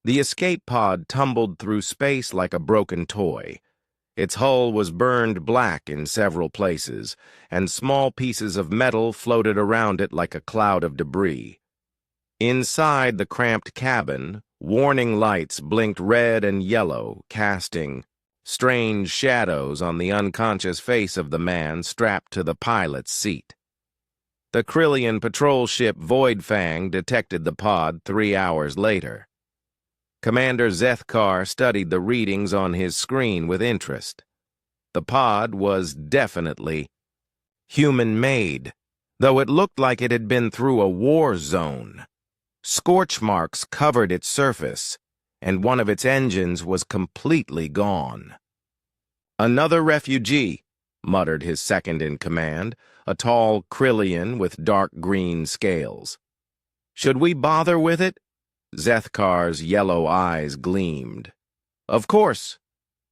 The escape pod tumbled through space like a broken toy. Its hull was burned black in several places, and small pieces of metal floated around it like a cloud of debris. Inside the cramped cabin, warning lights blinked red and yellow, casting strange shadows on the unconscious face of the man strapped to the pilot's seat. The Krillian patrol ship Voidfang detected the pod 3 hours later. Commander Zethkar studied the readings on his screen with interest. The pod was definitely human-made, though it looked like it had been through a war zone. Scorch marks covered its surface, and one of its engines was completely gone. "Another refugee," muttered his second-in-command, a tall Krillian with dark green scales. "Should we bother with it?" Zethkar's yellow eyes gleamed. "Of course.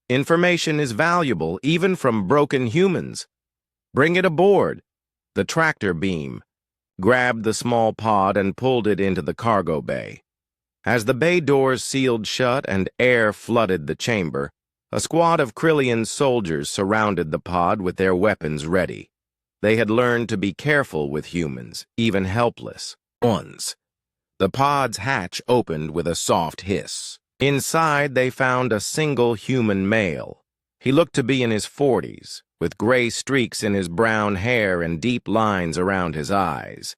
Information is valuable, even from broken humans. Bring it aboard." The tractor beam grabbed the small pod and pulled it into the cargo bay. As the bay doors sealed shut and air flooded the chamber, a squad of Krillian soldiers surrounded the pod with their weapons ready. They had learned to be careful with humans, even helpless ones. The pod's hatch opened with a soft hiss. Inside, they found a single human male. He looked to be in his 40s, with gray streaks in his brown hair and deep lines around his eyes.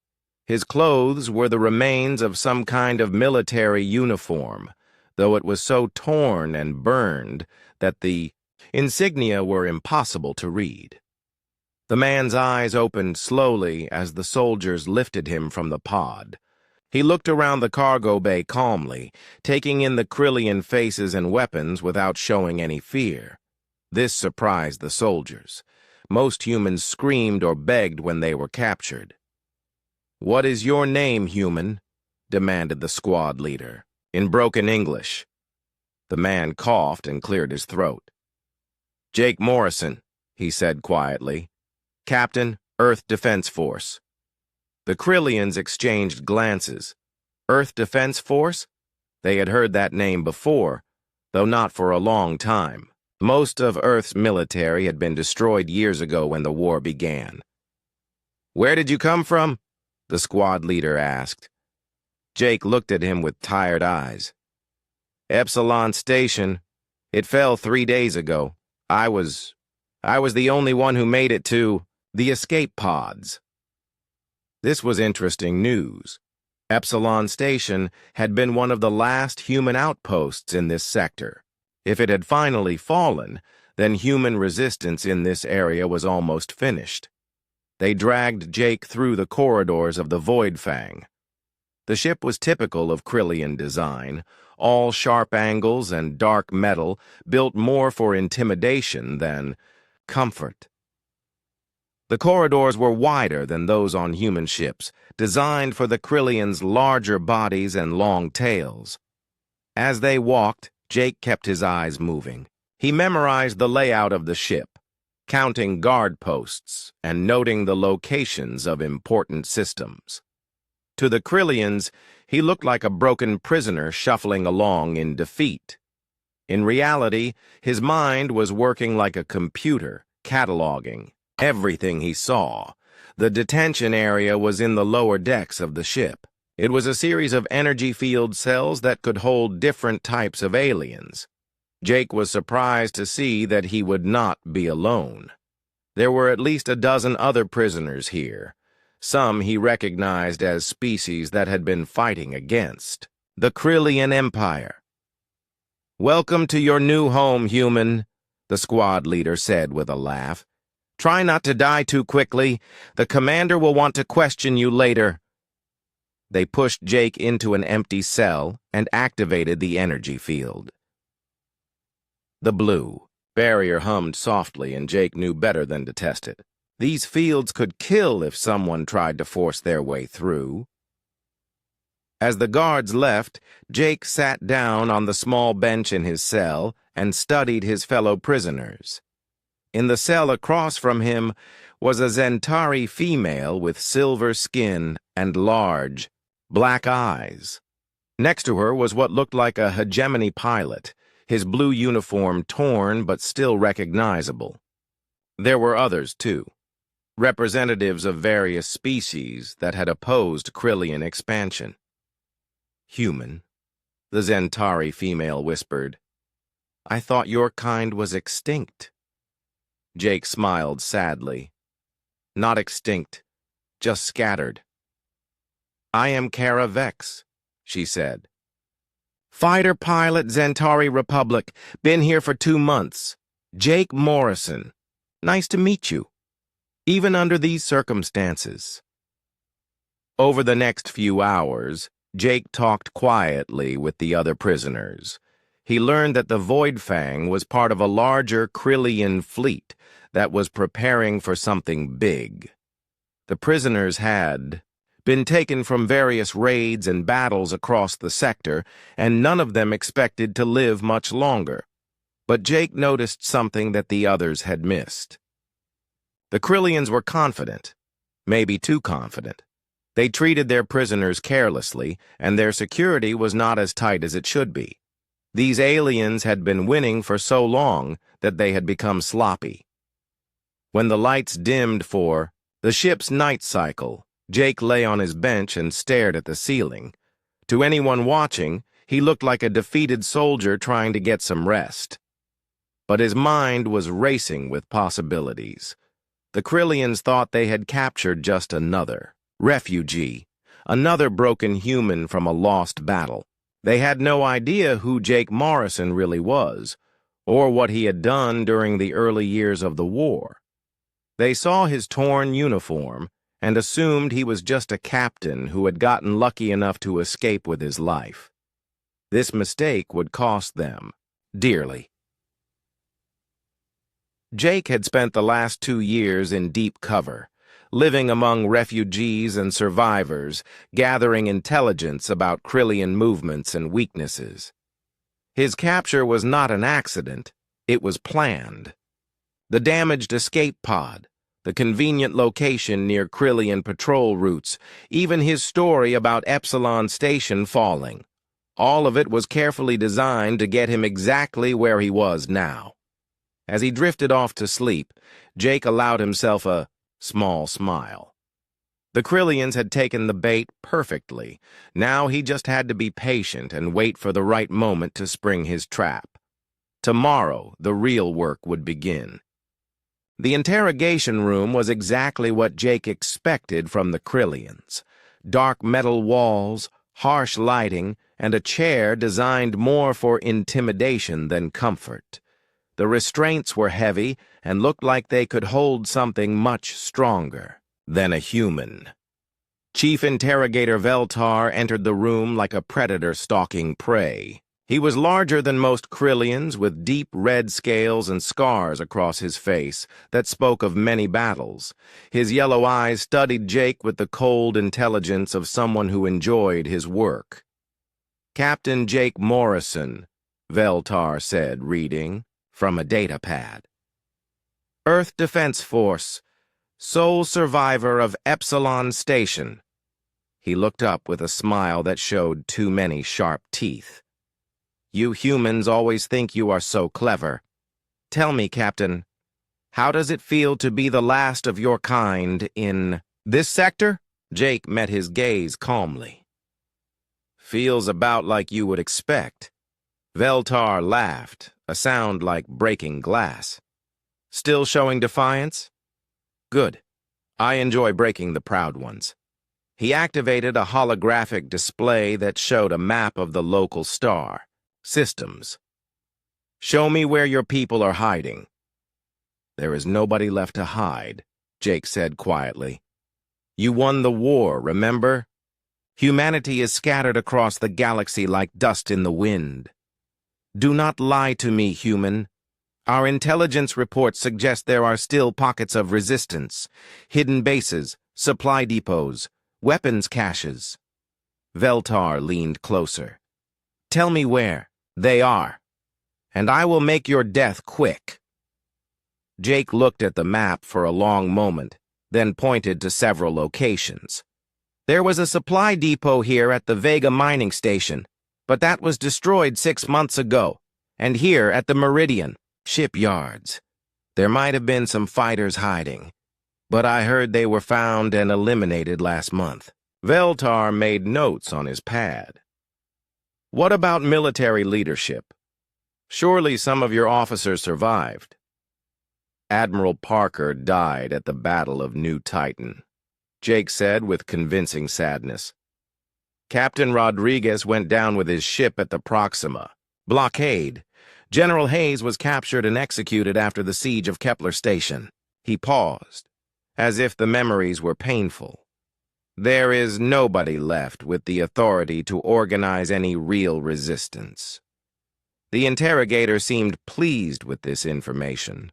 His clothes were the remains of some kind of military uniform, though it was so torn and burned that the insignia were impossible to read. The man's eyes opened slowly as the soldiers lifted him from the pod. He looked around the cargo bay calmly, taking in the Krillian faces and weapons without showing any fear. This surprised the soldiers. Most humans screamed or begged when they were captured. "What is your name, human?" demanded the squad leader, in broken English. The man coughed and cleared his throat. "Jake Morrison," he said quietly. "Captain, Earth Defense Force." The Krillians exchanged glances. Earth Defense Force? They had heard that name before, though not for a long time. Most of Earth's military had been destroyed years ago when the war began. "Where did you come from?" the squad leader asked. Jake looked at him with tired eyes. "Epsilon Station. It fell 3 days ago. I was the only one who made it to the escape pods." This was interesting news. Epsilon Station had been one of the last human outposts in this sector. If it had finally fallen, then human resistance in this area was almost finished. They dragged Jake through the corridors of the Voidfang. The ship was typical of Krillian design, all sharp angles and dark metal, built more for intimidation than comfort. The corridors were wider than those on human ships, designed for the Krillians' larger bodies and long tails. As they walked, Jake kept his eyes moving. He memorized the layout of the ship, counting guard posts and noting the locations of important systems. To the Krillians, he looked like a broken prisoner shuffling along in defeat. In reality, his mind was working like a computer, cataloging everything he saw. The detention area was in the lower decks of the ship. It was a series of energy field cells that could hold different types of aliens. Jake was surprised to see that he would not be alone. There were at least a dozen other prisoners here. Some he recognized as species that had been fighting against the Krillian Empire. "Welcome to your new home, human," the squad leader said with a laugh. "Try not to die too quickly. The commander will want to question you later." They pushed Jake into an empty cell and activated the energy field. The blue barrier hummed softly, and Jake knew better than to test it. These fields could kill if someone tried to force their way through. As the guards left, Jake sat down on the small bench in his cell and studied his fellow prisoners. In the cell across from him was a Zentari female with silver skin and large, black eyes. Next to her was what looked like a hegemony pilot, his blue uniform torn but still recognizable. There were others, too, representatives of various species that had opposed Krillian expansion. Human, the Zentari female whispered. I thought your kind was extinct. Jake smiled sadly. Not extinct, just scattered. I am Kara Vex, she said. Fighter pilot, Zentari Republic. Been here for 2 months. Jake Morrison. Nice to meet you. Even under these circumstances. Over the next few hours, Jake talked quietly with the other prisoners. He learned that the Void Fang was part of a larger Krillian fleet that was preparing for something big. The prisoners had been taken from various raids and battles across the sector, and none of them expected to live much longer. But Jake noticed something that the others had missed. The Krillians were confident, maybe too confident. They treated their prisoners carelessly, and their security was not as tight as it should be. These aliens had been winning for so long that they had become sloppy. When the lights dimmed for the ship's night cycle, Jake lay on his bench and stared at the ceiling. To anyone watching, he looked like a defeated soldier trying to get some rest. But his mind was racing with possibilities. The Krillians thought they had captured just another refugee, another broken human from a lost battle. They had no idea who Jake Morrison really was, or what he had done during the early years of the war. They saw his torn uniform and assumed he was just a captain who had gotten lucky enough to escape with his life. This mistake would cost them dearly. Jake had spent the last 2 years in deep cover, living among refugees and survivors, gathering intelligence about Krillian movements and weaknesses. His capture was not an accident, it was planned. The damaged escape pod, the convenient location near Krillian patrol routes, even his story about Epsilon Station falling. All of it was carefully designed to get him exactly where he was now. As he drifted off to sleep, Jake allowed himself a small smile. The Krillians had taken the bait perfectly. Now he just had to be patient and wait for the right moment to spring his trap. Tomorrow, the real work would begin. The interrogation room was exactly what Jake expected from the Krillians. Dark metal walls, harsh lighting, and a chair designed more for intimidation than comfort. The restraints were heavy and looked like they could hold something much stronger than a human. Chief Interrogator Veltar entered the room like a predator stalking prey. He was larger than most Krillians, with deep red scales and scars across his face that spoke of many battles. His yellow eyes studied Jake with the cold intelligence of someone who enjoyed his work. Captain Jake Morrison, Veltar said, reading from a data pad. Earth Defense Force, sole survivor of Epsilon Station. He looked up with a smile that showed too many sharp teeth. You humans always think you are so clever. Tell me, Captain, how does it feel to be the last of your kind in this sector? Jake met his gaze calmly. Feels about like you would expect. Veltar laughed, a sound like breaking glass. Still showing defiance? Good. I enjoy breaking the proud ones. He activated a holographic display that showed a map of the local star. Systems. Show me where your people are hiding. There is nobody left to hide, Jake said quietly. You won the war, remember? Humanity is scattered across the galaxy like dust in the wind. Do not lie to me, human. Our intelligence reports suggest there are still pockets of resistance, hidden bases, supply depots, weapons caches. Veltar leaned closer. Tell me where they are, and I will make your death quick. Jake looked at the map for a long moment, then pointed to several locations. There was a supply depot here at the Vega mining station. But that was destroyed 6 months ago, and here at the Meridian shipyards. There might have been some fighters hiding, but I heard they were found and eliminated last month. Veltar made notes on his pad. What about military leadership? Surely some of your officers survived. Admiral Parker died at the Battle of New Titan, Jake said with convincing sadness. Captain Rodriguez went down with his ship at the Proxima. Blockade. General Hayes was captured and executed after the siege of Kepler Station. He paused, as if the memories were painful. There is nobody left with the authority to organize any real resistance. The interrogator seemed pleased with this information.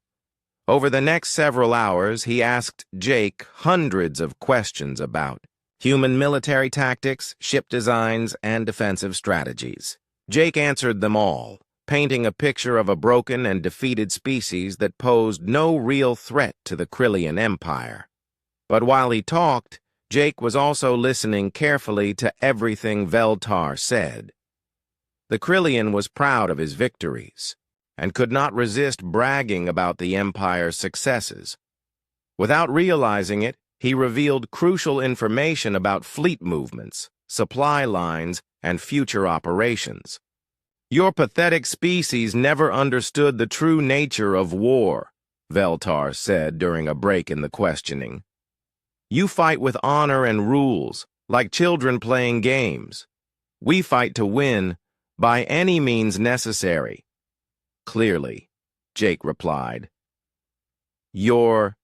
Over the next several hours, he asked Jake hundreds of questions about human military tactics, ship designs, and defensive strategies. Jake answered them all, painting a picture of a broken and defeated species that posed no real threat to the Krillian Empire. But while he talked, Jake was also listening carefully to everything Veltar said. The Krillian was proud of his victories, and could not resist bragging about the Empire's successes. Without realizing it, he revealed crucial information about fleet movements, supply lines, and future operations. Your pathetic species never understood the true nature of war, Veltar said during a break in the questioning. You fight with honor and rules, like children playing games. We fight to win, by any means necessary. Clearly, Jake replied. Your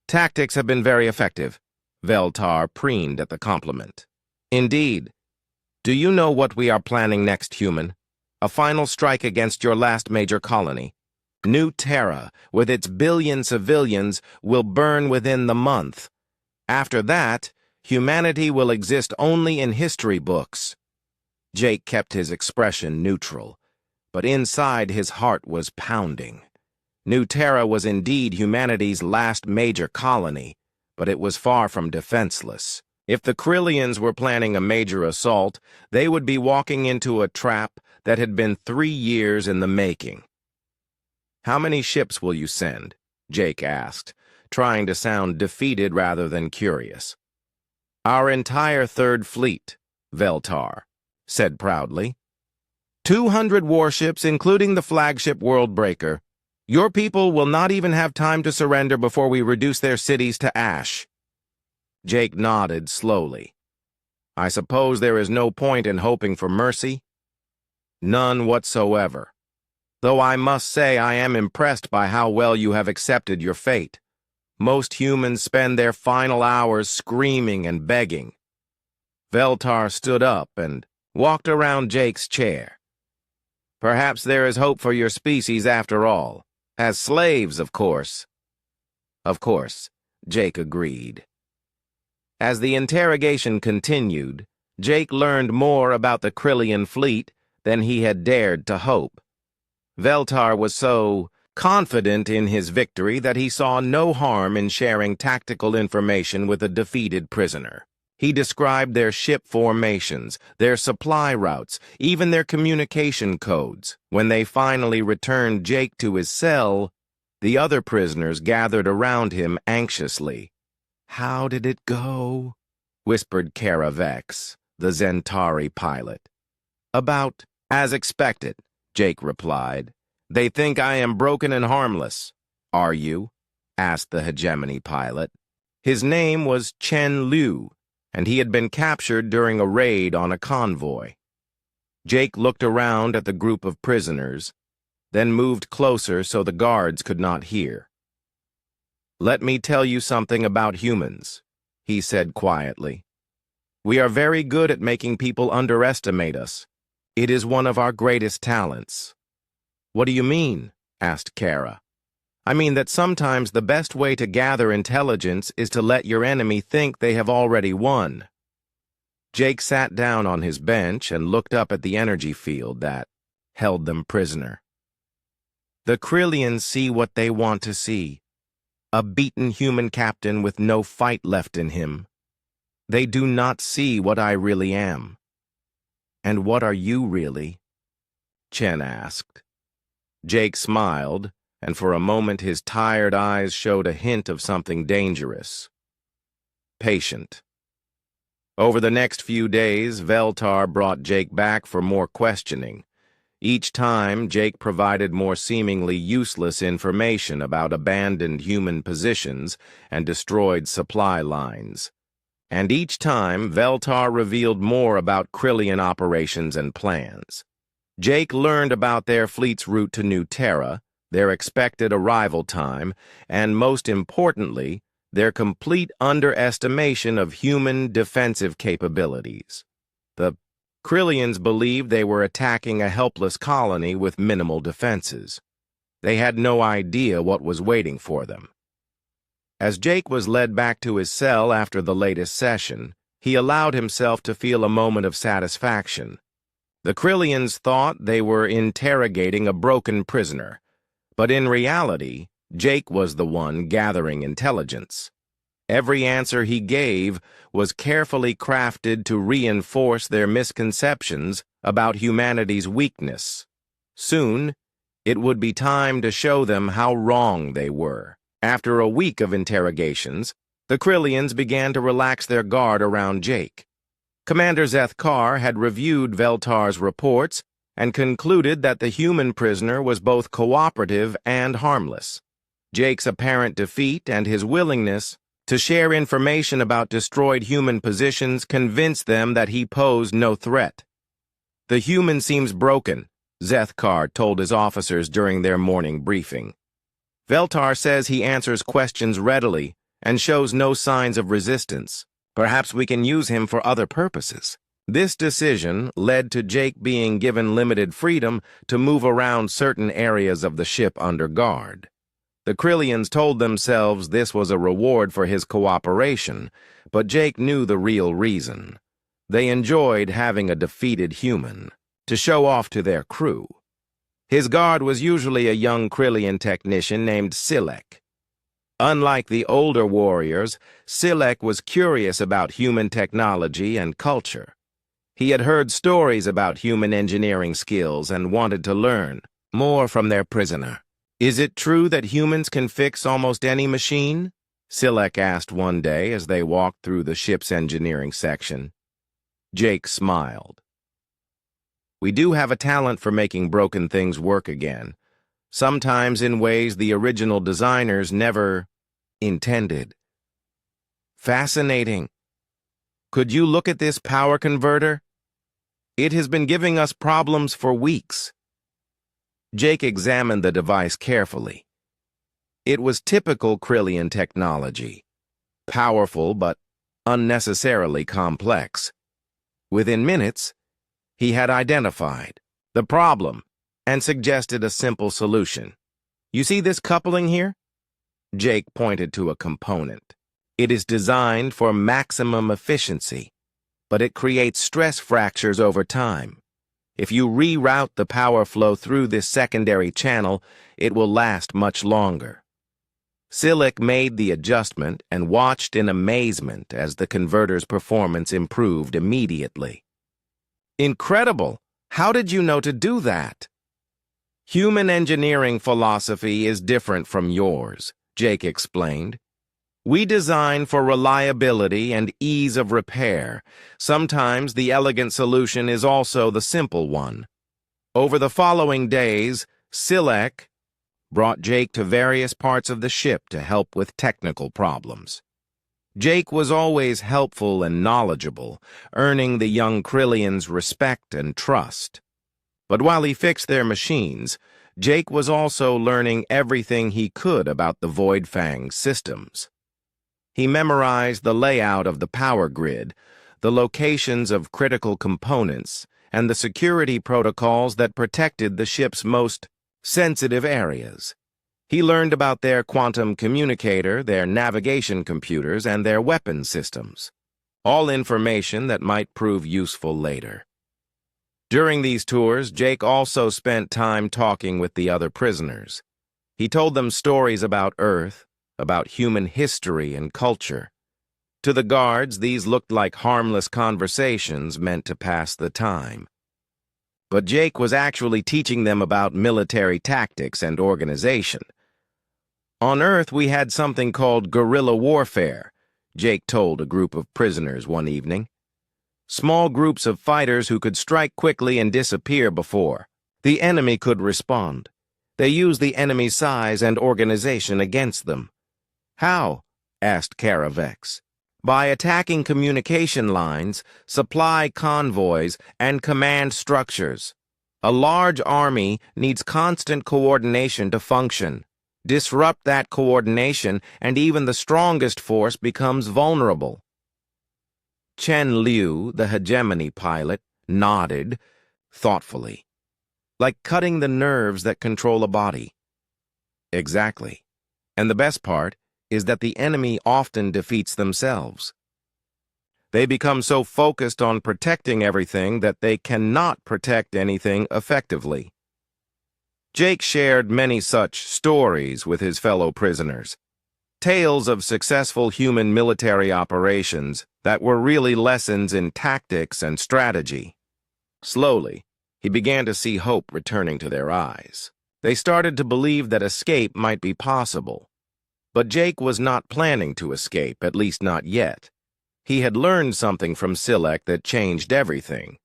tactics have been very effective, Veltar preened at the compliment. Indeed. Do you know what we are planning next, human? A final strike against your last major colony. New Terra, with its billion civilians, will burn within the month. After that, humanity will exist only in history books. Jake kept his expression neutral, but inside his heart was pounding. New Terra was indeed humanity's last major colony, but it was far from defenseless. If the Krillians were planning a major assault, they would be walking into a trap that had been 3 years in the making. How many ships will you send? Jake asked, trying to sound defeated rather than curious. Our entire third fleet, Veltar said proudly. 200 warships, including the flagship Worldbreaker. Your people will not even have time to surrender before we reduce their cities to ash. Jake nodded slowly. I suppose there is no point in hoping for mercy? None whatsoever. Though I must say I am impressed by how well you have accepted your fate. Most humans spend their final hours screaming and begging. Veltar stood up and walked around Jake's chair. Perhaps there is hope for your species after all. As slaves, of course. Of course, Jake agreed. As the interrogation continued, Jake learned more about the Krillian fleet than he had dared to hope. Veltar was so confident in his victory that he saw no harm in sharing tactical information with a defeated prisoner. He described their ship formations, their supply routes, even their communication codes. When they finally returned Jake to his cell, the other prisoners gathered around him anxiously. How did it go? Whispered Kara Vex, the Zentari pilot. About as expected, Jake replied. They think I am broken and harmless. Are you? Asked the hegemony pilot. His name was Chen Liu, and he had been captured during a raid on a convoy. Jake looked around at the group of prisoners, then moved closer so the guards could not hear. Let me tell you something about humans, he said quietly. We are very good at making people underestimate us. It is one of our greatest talents. What do you mean? Asked Kara. I mean that sometimes the best way to gather intelligence is to let your enemy think they have already won. Jake sat down on his bench and looked up at the energy field that held them prisoner. The Krillians see what they want to see. A beaten human captain with no fight left in him. They do not see what I really am. "And what are you really?" Chen asked. Jake smiled, and for a moment his tired eyes showed a hint of something dangerous. Patient. Over the next few days, Veltar brought Jake back for more questioning. Each time, Jake provided more seemingly useless information about abandoned human positions and destroyed supply lines. And each time, Veltar revealed more about Krillian operations and plans. Jake learned about their fleet's route to New Terra, their expected arrival time, and most importantly, their complete underestimation of human defensive capabilities. The Krillians believed they were attacking a helpless colony with minimal defenses. They had no idea what was waiting for them. As Jake was led back to his cell after the latest session, he allowed himself to feel a moment of satisfaction. The Krillians thought they were interrogating a broken prisoner, but in reality, Jake was the one gathering intelligence. Every answer he gave was carefully crafted to reinforce their misconceptions about humanity's weakness. Soon, it would be time to show them how wrong they were. After a week of interrogations, the Krillians began to relax their guard around Jake. Commander Zethkar had reviewed Veltar's reports and concluded that the human prisoner was both cooperative and harmless. Jake's apparent defeat and his willingness to share information about destroyed human positions convinced them that he posed no threat. "The human seems broken," Zethkar told his officers during their morning briefing. "Veltar says he answers questions readily and shows no signs of resistance. Perhaps we can use him for other purposes." This decision led to Jake being given limited freedom to move around certain areas of the ship under guard. The Krillians told themselves this was a reward for his cooperation, but Jake knew the real reason. They enjoyed having a defeated human to show off to their crew. His guard was usually a young Krillian technician named Silek. Unlike the older warriors, Silek was curious about human technology and culture. He had heard stories about human engineering skills and wanted to learn more from their prisoner. "Is it true that humans can fix almost any machine?" Silek asked one day as they walked through the ship's engineering section. Jake smiled. "We do have a talent for making broken things work again, sometimes in ways the original designers never intended." "Fascinating. Could you look at this power converter? It has been giving us problems for weeks." Jake examined the device carefully. It was typical Krillian technology, powerful but unnecessarily complex. Within minutes, he had identified the problem and suggested a simple solution. "You see this coupling here?" Jake pointed to a component. "It is designed for maximum efficiency, but it creates stress fractures over time. If you reroute the power flow through this secondary channel, it will last much longer." Silek made the adjustment and watched in amazement as the converter's performance improved immediately. "Incredible! How did you know to do that?" "Human engineering philosophy is different from yours," Jake explained. "We design for reliability and ease of repair. Sometimes the elegant solution is also the simple one." Over the following days, Silek brought Jake to various parts of the ship to help with technical problems. Jake was always helpful and knowledgeable, earning the young Krillians' respect and trust. But while he fixed their machines, Jake was also learning everything he could about the Void Fang systems. He memorized the layout of the power grid, the locations of critical components, and the security protocols that protected the ship's most sensitive areas. He learned about their quantum communicator, their navigation computers, and their weapon systems, all information that might prove useful later. During these tours, Jake also spent time talking with the other prisoners. He told them stories about Earth, about human history and culture. To the guards, these looked like harmless conversations meant to pass the time. but Jake was actually teaching them about military tactics and organization. On Earth, we had something called guerrilla warfare, Jake told a group of prisoners one evening. Small groups of fighters who could strike quickly and disappear before the enemy could respond. They used the enemy's size and organization against them. How? Asked Caravex. By attacking communication lines, supply convoys, and command structures. A large army needs constant coordination to function. Disrupt that coordination, and even the strongest force becomes vulnerable. Chen Liu, the hegemony pilot, nodded thoughtfully, like cutting the nerves that control a body. Exactly. And the best part is that the enemy often defeats themselves. They become so focused on protecting everything that they cannot protect anything effectively. Jake shared many such stories with his fellow prisoners. Tales of successful human military operations that were really lessons in tactics and strategy. Slowly, he began to see hope returning to their eyes. They started to believe that escape might be possible. But Jake was not planning to escape, at least not yet. He had learned something from Silek that changed everything.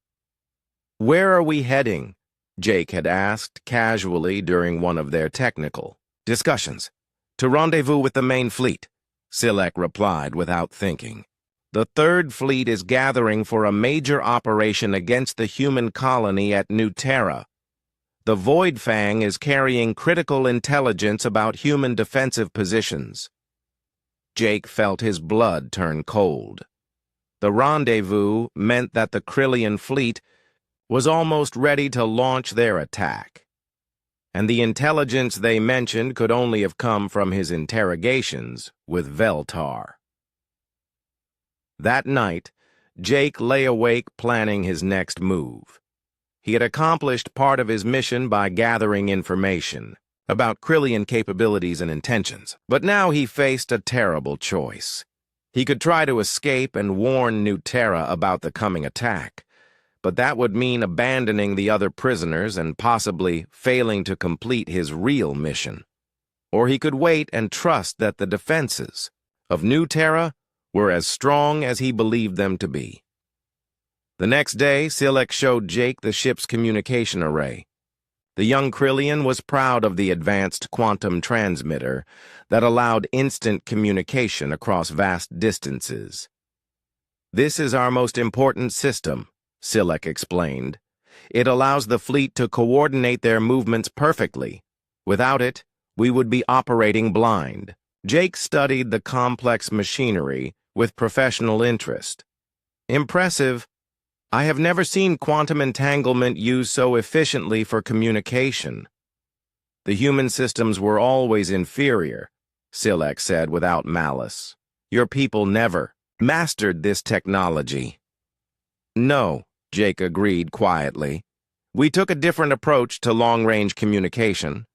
"Where are we heading?" Jake had asked casually during one of their technical discussions. "To rendezvous with the main fleet," Silek replied without thinking. "The Third Fleet is gathering for a major operation against the human colony at New Terra. The Void Fang is carrying critical intelligence about human defensive positions." Jake felt his blood turn cold. The rendezvous meant that the Krillian fleet was almost ready to launch their attack. And the intelligence they mentioned could only have come from his interrogations with Veltar. That night, Jake lay awake planning his next move. He had accomplished part of his mission by gathering information about Krillian capabilities and intentions, but now he faced a terrible choice. He could try to escape and warn New Terra about the coming attack, but that would mean abandoning the other prisoners and possibly failing to complete his real mission. Or he could wait and trust that the defenses of New Terra were as strong as he believed them to be. The next day, Silek showed Jake the ship's communication array. The young Krillian was proud of the advanced quantum transmitter that allowed instant communication across vast distances. "This is our most important system," Silek explained. "It allows the fleet to coordinate their movements perfectly. Without it, we would be operating blind." Jake studied the complex machinery with professional interest. "Impressive. I have never seen quantum entanglement used so efficiently for communication." "The human systems were always inferior," Silek said without malice. "Your people never mastered this technology." "No," Jake agreed quietly. "We took a different approach to long-range communication."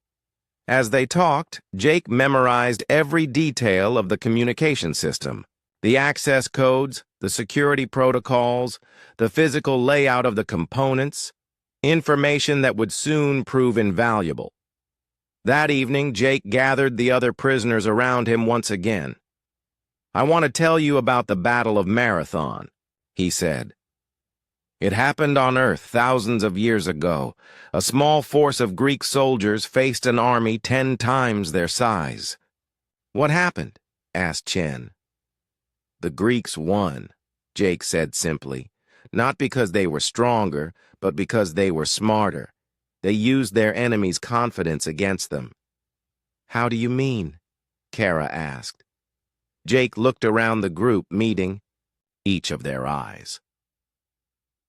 As they talked, Jake memorized every detail of the communication system. The access codes, the security protocols, the physical layout of the components, information that would soon prove invaluable. That evening, Jake gathered the other prisoners around him once again. "I want to tell you about the Battle of Marathon," he said. "It happened on Earth thousands of years ago. A small force of Greek soldiers faced an army 10 times their size." "What happened?" asked Chen. "The Greeks won," Jake said simply. "Not because they were stronger, but because they were smarter. They used their enemy's confidence against them." "How do you mean?" Kara asked. Jake looked around the group, meeting each of their eyes.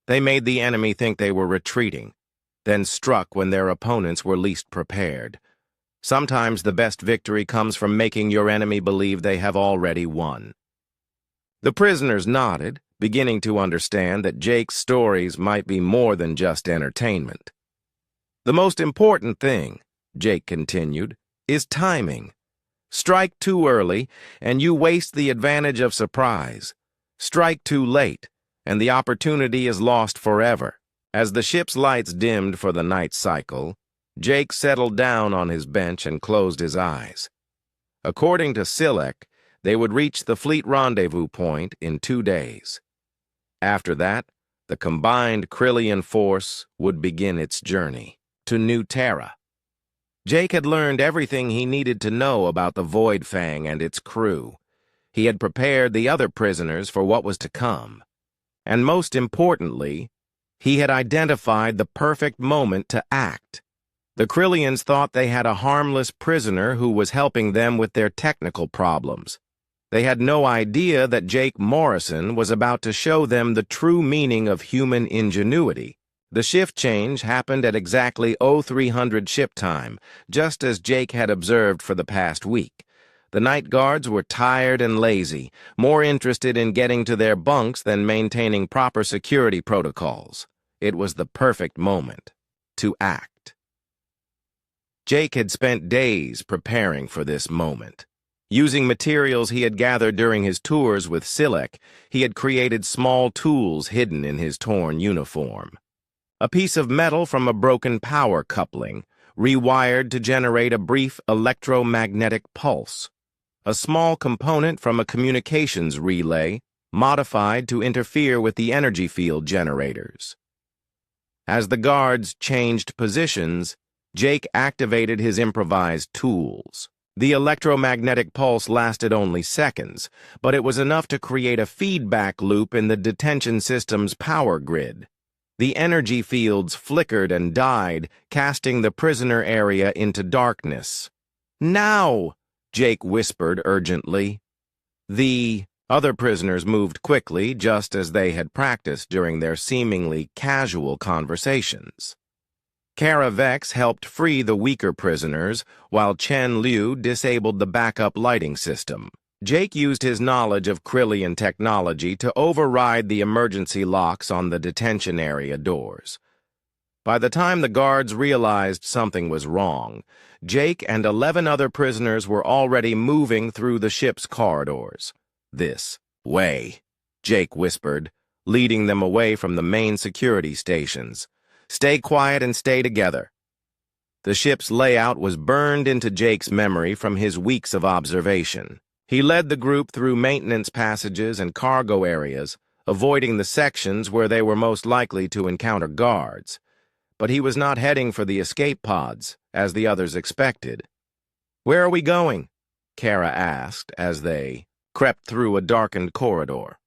"They made the enemy think they were retreating, then struck when their opponents were least prepared. Sometimes the best victory comes from making your enemy believe they have already won." The prisoners nodded, beginning to understand that Jake's stories might be more than just entertainment. "The most important thing," Jake continued, "is timing. Strike too early, and you waste the advantage of surprise. Strike too late, and the opportunity is lost forever." As the ship's lights dimmed for the night cycle, Jake settled down on his bench and closed his eyes. According to Silek, they would reach the fleet rendezvous point in 2 days. After that, the combined Krillian force would begin its journey to New Terra. Jake had learned everything he needed to know about the Void Fang and its crew. He had prepared the other prisoners for what was to come. And most importantly, he had identified the perfect moment to act. The Krillians thought they had a harmless prisoner who was helping them with their technical problems. They had no idea that Jake Morrison was about to show them the true meaning of human ingenuity. The shift change happened at exactly 0300 ship time, just as Jake had observed for the past week. The night guards were tired and lazy, more interested in getting to their bunks than maintaining proper security protocols. It was the perfect moment to act. Jake had spent days preparing for this moment. Using materials he had gathered during his tours with Silek, he had created small tools hidden in his torn uniform. A piece of metal from a broken power coupling, rewired to generate a brief electromagnetic pulse. A small component from a communications relay, modified to interfere with the energy field generators. As the guards changed positions, Jake activated his improvised tools. The electromagnetic pulse lasted only seconds, but it was enough to create a feedback loop in the detention system's power grid. The energy fields flickered and died, casting the prisoner area into darkness. "Now!" Jake whispered urgently. The other prisoners moved quickly, just as they had practiced during their seemingly casual conversations. Kara Vex helped free the weaker prisoners, while Chen Liu disabled the backup lighting system. Jake used his knowledge of Krillian technology to override the emergency locks on the detention area doors. By the time the guards realized something was wrong, Jake and 11 other prisoners were already moving through the ship's corridors. "This way," Jake whispered, leading them away from the main security stations. "Stay quiet and stay together." The ship's layout was burned into Jake's memory from his weeks of observation. He led the group through maintenance passages and cargo areas, avoiding the sections where they were most likely to encounter guards. But he was not heading for the escape pods, as the others expected. "Where are we going?" Kara asked as they crept through a darkened corridor.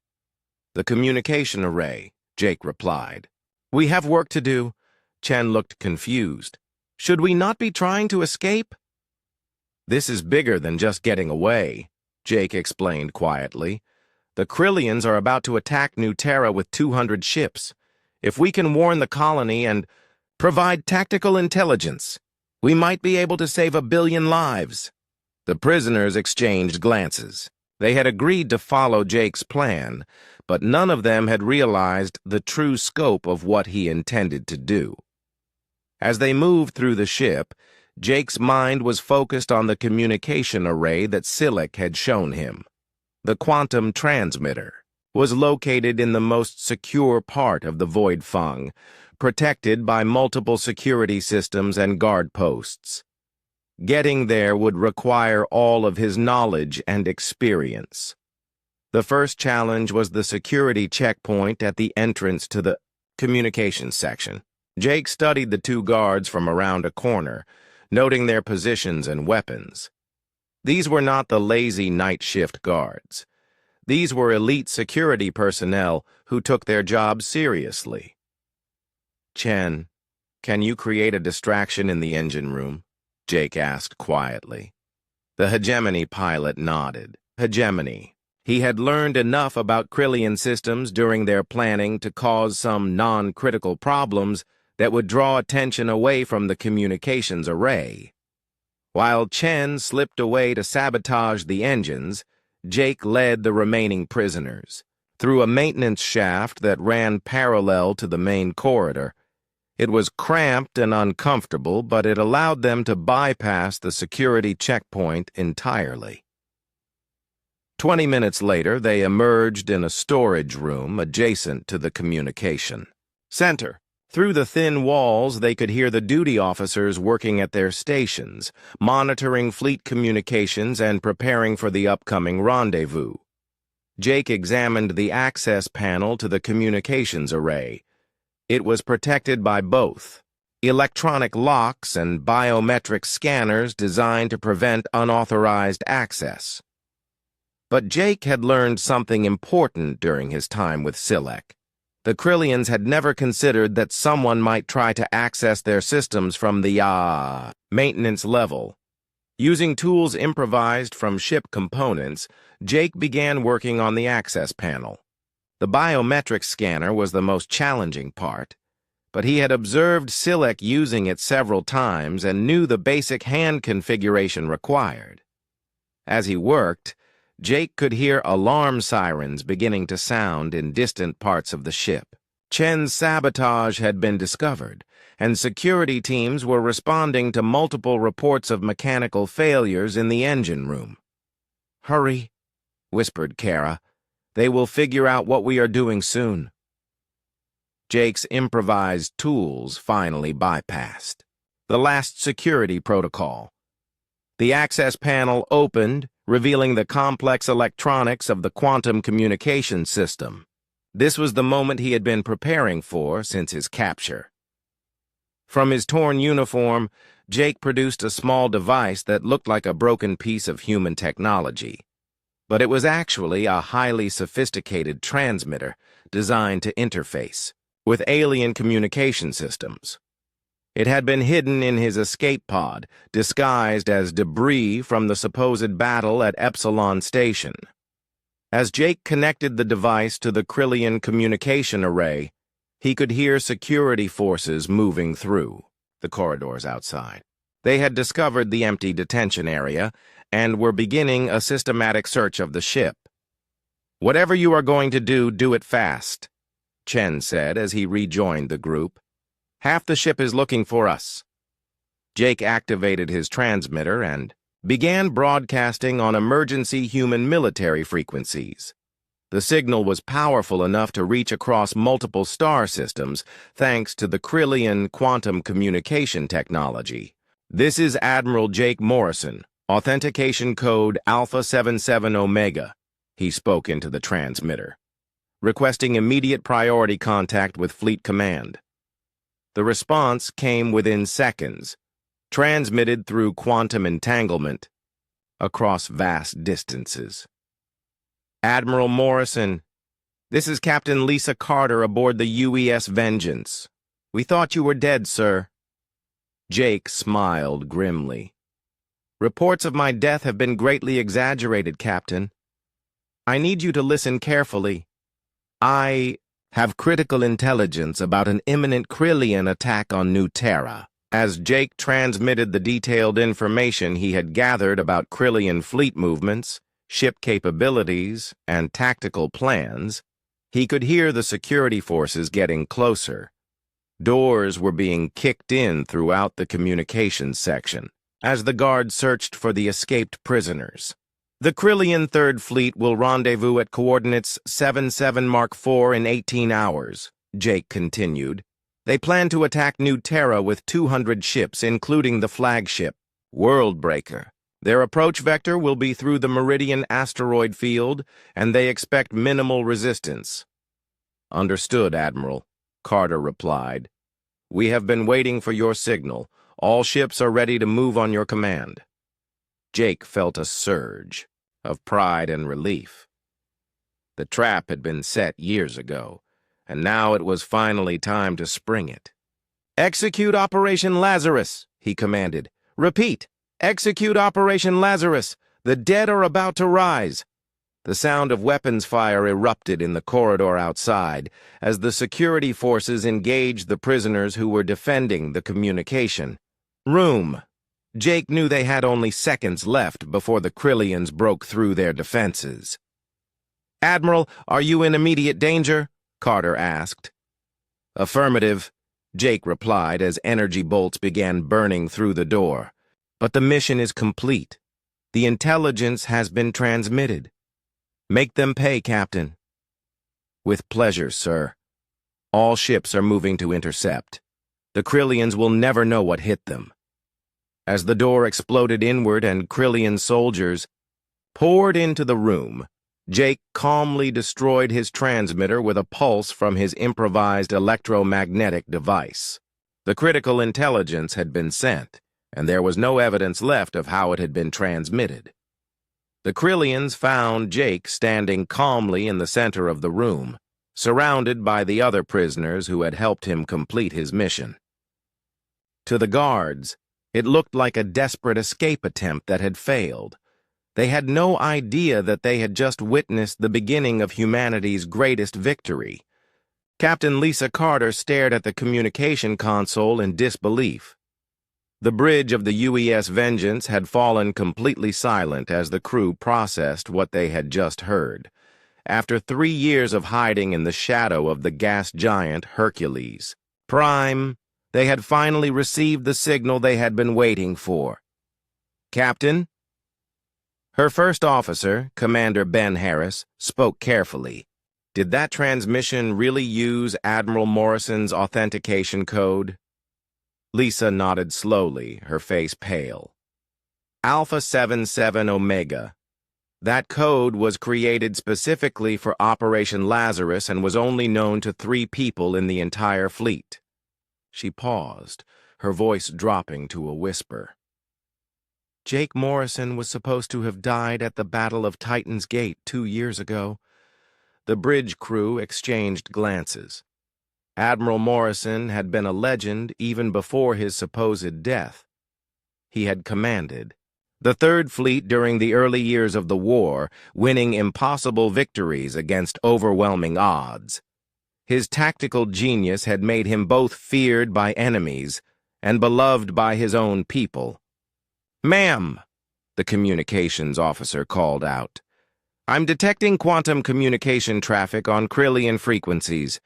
"The communication array," Jake replied. "We have work to do." Chen looked confused. "Should we not be trying to escape?" "This is bigger than just getting away," Jake explained quietly. "The Krillians are about to attack New Terra with 200 ships. If we can warn the colony and provide tactical intelligence, we might be able to save 1 billion lives." The prisoners exchanged glances. They had agreed to follow Jake's plan, but none of them had realized the true scope of what he intended to do. As they moved through the ship, Jake's mind was focused on the communication array that Silek had shown him. The quantum transmitter was located in the most secure part of the Void Fang, protected by multiple security systems and guard posts. Getting there would require all of his knowledge and experience. The first challenge was the security checkpoint at the entrance to the communications section. Jake studied the 2 guards from around a corner, noting their positions and weapons. These were not the lazy night shift guards. These were elite security personnel who took their job seriously. "Chen, can you create a distraction in the engine room?" Jake asked quietly. The Hegemony pilot nodded. Hegemony. He had learned enough about Krillian systems during their planning to cause some non-critical problems that would draw attention away from the communications array. While Chen slipped away to sabotage the engines, Jake led the remaining prisoners through a maintenance shaft that ran parallel to the main corridor. It was cramped and uncomfortable, but it allowed them to bypass the security checkpoint entirely. 20 minutes later, they emerged in a storage room adjacent to the communication center. Through the thin walls, they could hear the duty officers working at their stations, monitoring fleet communications and preparing for the upcoming rendezvous. Jake examined the access panel to the communications array. It was protected by both electronic locks and biometric scanners designed to prevent unauthorized access. But Jake had learned something important during his time with Silek. The Krillians had never considered that someone might try to access their systems from the, maintenance level. Using tools improvised from ship components, Jake began working on the access panel. The biometric scanner was the most challenging part, but he had observed Silek using it several times and knew the basic hand configuration required. As he worked, Jake could hear alarm sirens beginning to sound in distant parts of the ship. Chen's sabotage had been discovered, and security teams were responding to multiple reports of mechanical failures in the engine room. "Hurry," whispered Kara. "They will figure out what we are doing soon." Jake's improvised tools finally bypassed the last security protocol. The access panel opened, revealing the complex electronics of the quantum communication system. This was the moment he had been preparing for since his capture. From his torn uniform, Jake produced a small device that looked like a broken piece of human technology. But it was actually a highly sophisticated transmitter designed to interface with alien communication systems. It had been hidden in his escape pod, disguised as debris from the supposed battle at Epsilon Station. As Jake connected the device to the Krillian communication array, he could hear security forces moving through the corridors outside. They had discovered the empty detention area and were beginning a systematic search of the ship. "Whatever you are going to do it fast," Chen said as he rejoined the group. "Half the ship is looking for us." Jake activated his transmitter and began broadcasting on emergency human military frequencies. The signal was powerful enough to reach across multiple star systems thanks to the Krillian quantum communication technology. "This is Admiral Jake Morrison, authentication code Alpha 77 Omega," he spoke into the transmitter, requesting immediate priority contact with Fleet Command. The response came within seconds, transmitted through quantum entanglement across vast distances. "Admiral Morrison, this is Captain Lisa Carter aboard the UES Vengeance. We thought you were dead, sir." Jake smiled grimly. "Reports of my death have been greatly exaggerated, Captain. I need you to listen carefully. I have critical intelligence about an imminent Krillian attack on New Terra." As Jake transmitted the detailed information he had gathered about Krillian fleet movements, ship capabilities, and tactical plans, he could hear the security forces getting closer. Doors were being kicked in throughout the communications section as the guards searched for the escaped prisoners. "The Krillian Third Fleet will rendezvous at coordinates 77 Mark IV in 18 hours, Jake continued. "They plan to attack New Terra with 200 ships, including the flagship, Worldbreaker. Their approach vector will be through the Meridian asteroid field, and they expect minimal resistance." "Understood, Admiral," Carter replied. "We have been waiting for your signal. All ships are ready to move on your command." Jake felt a surge of pride and relief. The trap had been set years ago, and now it was finally time to spring it. "Execute Operation Lazarus," he commanded. "Repeat, execute Operation Lazarus. The dead are about to rise." The sound of weapons fire erupted in the corridor outside as the security forces engaged the prisoners who were defending the communication room. Jake knew they had only seconds left before the Krillians broke through their defenses. "Admiral, are you in immediate danger?" Carter asked. "Affirmative," Jake replied as energy bolts began burning through the door. "But the mission is complete. The intelligence has been transmitted. Make them pay, Captain." "With pleasure, sir." All ships are moving to intercept. The Krillians will never know what hit them. As the door exploded inward and Krillian soldiers poured into the room, Jake calmly destroyed his transmitter with a pulse from his improvised electromagnetic device. The critical intelligence had been sent, and there was no evidence left of how it had been transmitted. The Krillians found Jake standing calmly in the center of the room, surrounded by the other prisoners who had helped him complete his mission. To the guards, it looked like a desperate escape attempt that had failed. They had no idea that they had just witnessed the beginning of humanity's greatest victory. Captain Lisa Carter stared at the communication console in disbelief. The bridge of the UES Vengeance had fallen completely silent as the crew processed what they had just heard. After 3 years of hiding in the shadow of the gas giant Hercules Prime, they had finally received the signal they had been waiting for. "Captain?" Her first officer, Commander Ben Harris, spoke carefully. "Did that transmission really use Admiral Morrison's authentication code?" Lisa nodded slowly, her face pale. "Alpha 77 Omega. That code was created specifically for Operation Lazarus and was only known to 3 people in the entire fleet." She paused, her voice dropping to a whisper. "Jake Morrison was supposed to have died at the Battle of Titan's Gate 2 years ago." The bridge crew exchanged glances. Admiral Morrison had been a legend even before his supposed death. He had commanded the Third Fleet during the early years of the war, winning impossible victories against overwhelming odds. His tactical genius had made him both feared by enemies and beloved by his own people. "Ma'am," the communications officer called out, "I'm detecting quantum communication traffic on Krillian frequencies.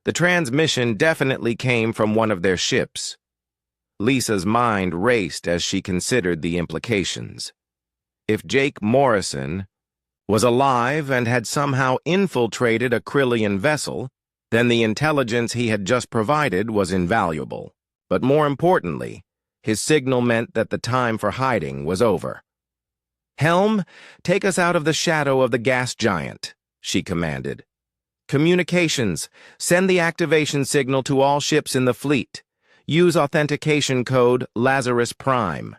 The transmission definitely came from one of their ships." Lisa's mind raced as she considered the implications. If Jake Morrison was alive and had somehow infiltrated a Krillian vessel, then the intelligence he had just provided was invaluable. But more importantly, his signal meant that the time for hiding was over. "Helm, take us out of the shadow of the gas giant," she commanded. "Communications, send the activation signal to all ships in the fleet. Use authentication code Lazarus Prime."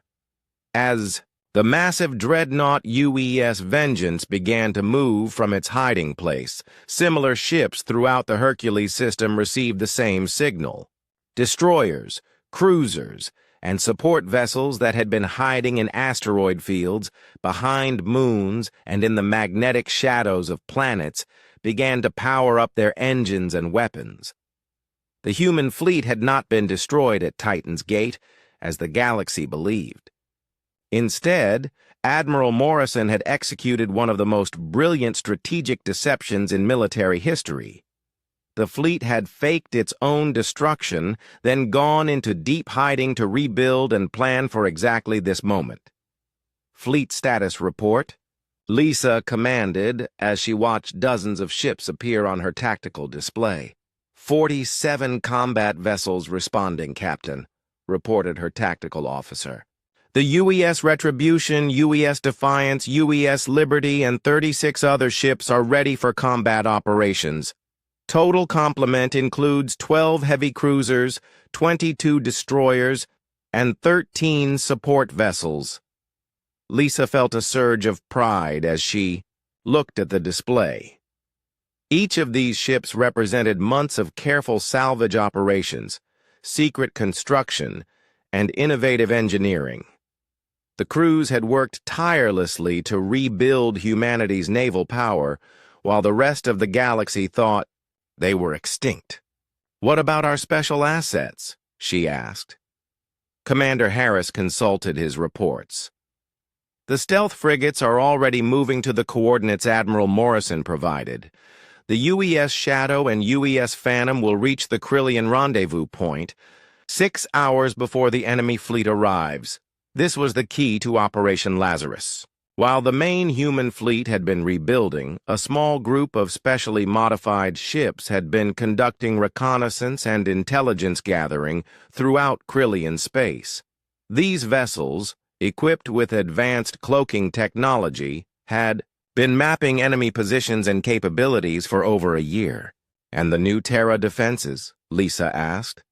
As the massive dreadnought UES Vengeance began to move from its hiding place, similar ships throughout the Hercules system received the same signal. Destroyers, cruisers, and support vessels that had been hiding in asteroid fields, behind moons, and in the magnetic shadows of planets began to power up their engines and weapons. The human fleet had not been destroyed at Titan's Gate, as the galaxy believed. Instead, Admiral Morrison had executed one of the most brilliant strategic deceptions in military history. The fleet had faked its own destruction, then gone into deep hiding to rebuild and plan for exactly this moment. "Fleet status report," Lisa commanded as she watched dozens of ships appear on her tactical display. 47 combat vessels responding, Captain," reported her tactical officer. "The UES Retribution, UES Defiance, UES Liberty, and 36 other ships are ready for combat operations. Total complement includes 12 heavy cruisers, 22 destroyers, and 13 support vessels." Lisa felt a surge of pride as she looked at the display. Each of these ships represented months of careful salvage operations, secret construction, and innovative engineering. The crews had worked tirelessly to rebuild humanity's naval power, while the rest of the galaxy thought they were extinct. "What about our special assets?" she asked. Commander Harris consulted his reports. "The stealth frigates are already moving to the coordinates Admiral Morrison provided. The UES Shadow and UES Phantom will reach the Krillian rendezvous point 6 hours before the enemy fleet arrives. This was the key to Operation Lazarus." While the main human fleet had been rebuilding, a small group of specially modified ships had been conducting reconnaissance and intelligence gathering throughout Krillian space. These vessels, equipped with advanced cloaking technology, had been mapping enemy positions and capabilities for over a year. "And the new Terra defenses?" Lisa asked.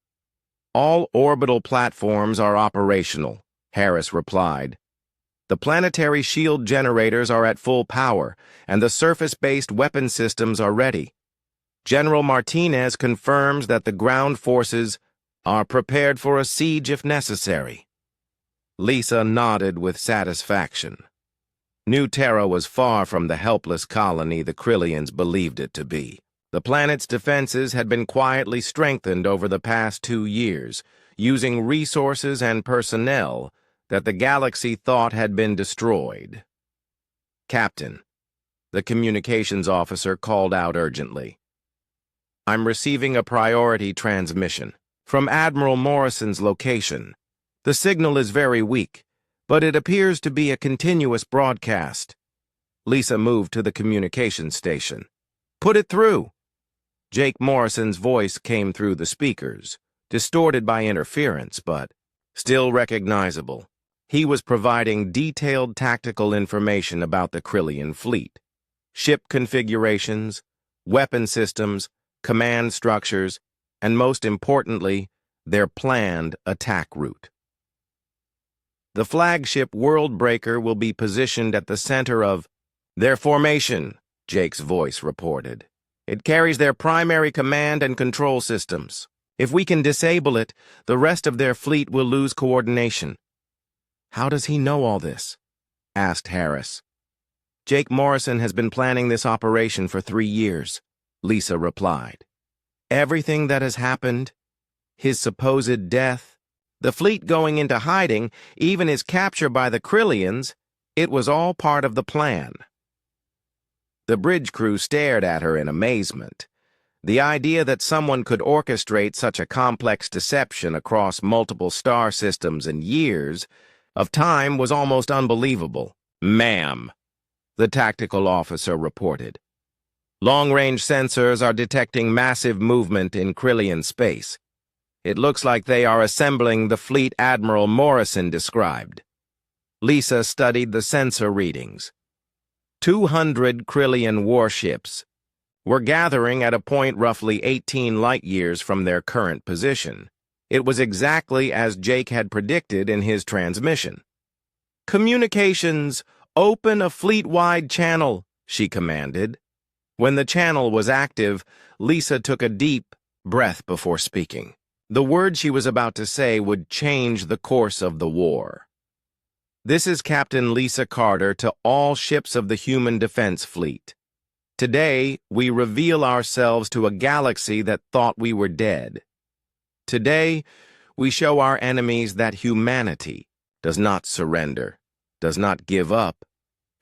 "All orbital platforms are operational," Harris replied. "The planetary shield generators are at full power, and the surface-based weapon systems are ready. General Martinez confirms that the ground forces are prepared for a siege if necessary." Lisa nodded with satisfaction. New Terra was far from the helpless colony the Krillians believed it to be. The planet's defenses had been quietly strengthened over the past 2 years, using resources and personnel that the galaxy thought had been destroyed. "Captain," the communications officer called out urgently. "I'm receiving a priority transmission from Admiral Morrison's location. The signal is very weak, but it appears to be a continuous broadcast." Lisa moved to the communications station. "Put it through." Jake Morrison's voice came through the speakers, distorted by interference, but still recognizable. He was providing detailed tactical information about the Krillian fleet, ship configurations, weapon systems, command structures, and most importantly, their planned attack route. "The flagship Worldbreaker will be positioned at the center of their formation," Jake's voice reported. "It carries their primary command and control systems. If we can disable it, the rest of their fleet will lose coordination." "How does he know all this?" asked Harris. "Jake Morrison has been planning this operation for 3 years," Lisa replied. "Everything that has happened, his supposed death, the fleet going into hiding, even his capture by the Krillians, it was all part of the plan." The bridge crew stared at her in amazement. The idea that someone could orchestrate such a complex deception across multiple star systems and years of time was almost unbelievable. "Ma'am," the tactical officer reported. "Long-range sensors are detecting massive movement in Krillian space. It looks like they are assembling the fleet Admiral Morrison described." Lisa studied the sensor readings. 200 Krillian warships were gathering at a point roughly 18 light-years from their current position. It was exactly as Jake had predicted in his transmission. "Communications, open a fleet-wide channel," she commanded. When the channel was active, Lisa took a deep breath before speaking. The word she was about to say would change the course of the war. "This is Captain Lisa Carter to all ships of the Human Defense Fleet. Today, we reveal ourselves to a galaxy that thought we were dead. Today, we show our enemies that humanity does not surrender, does not give up,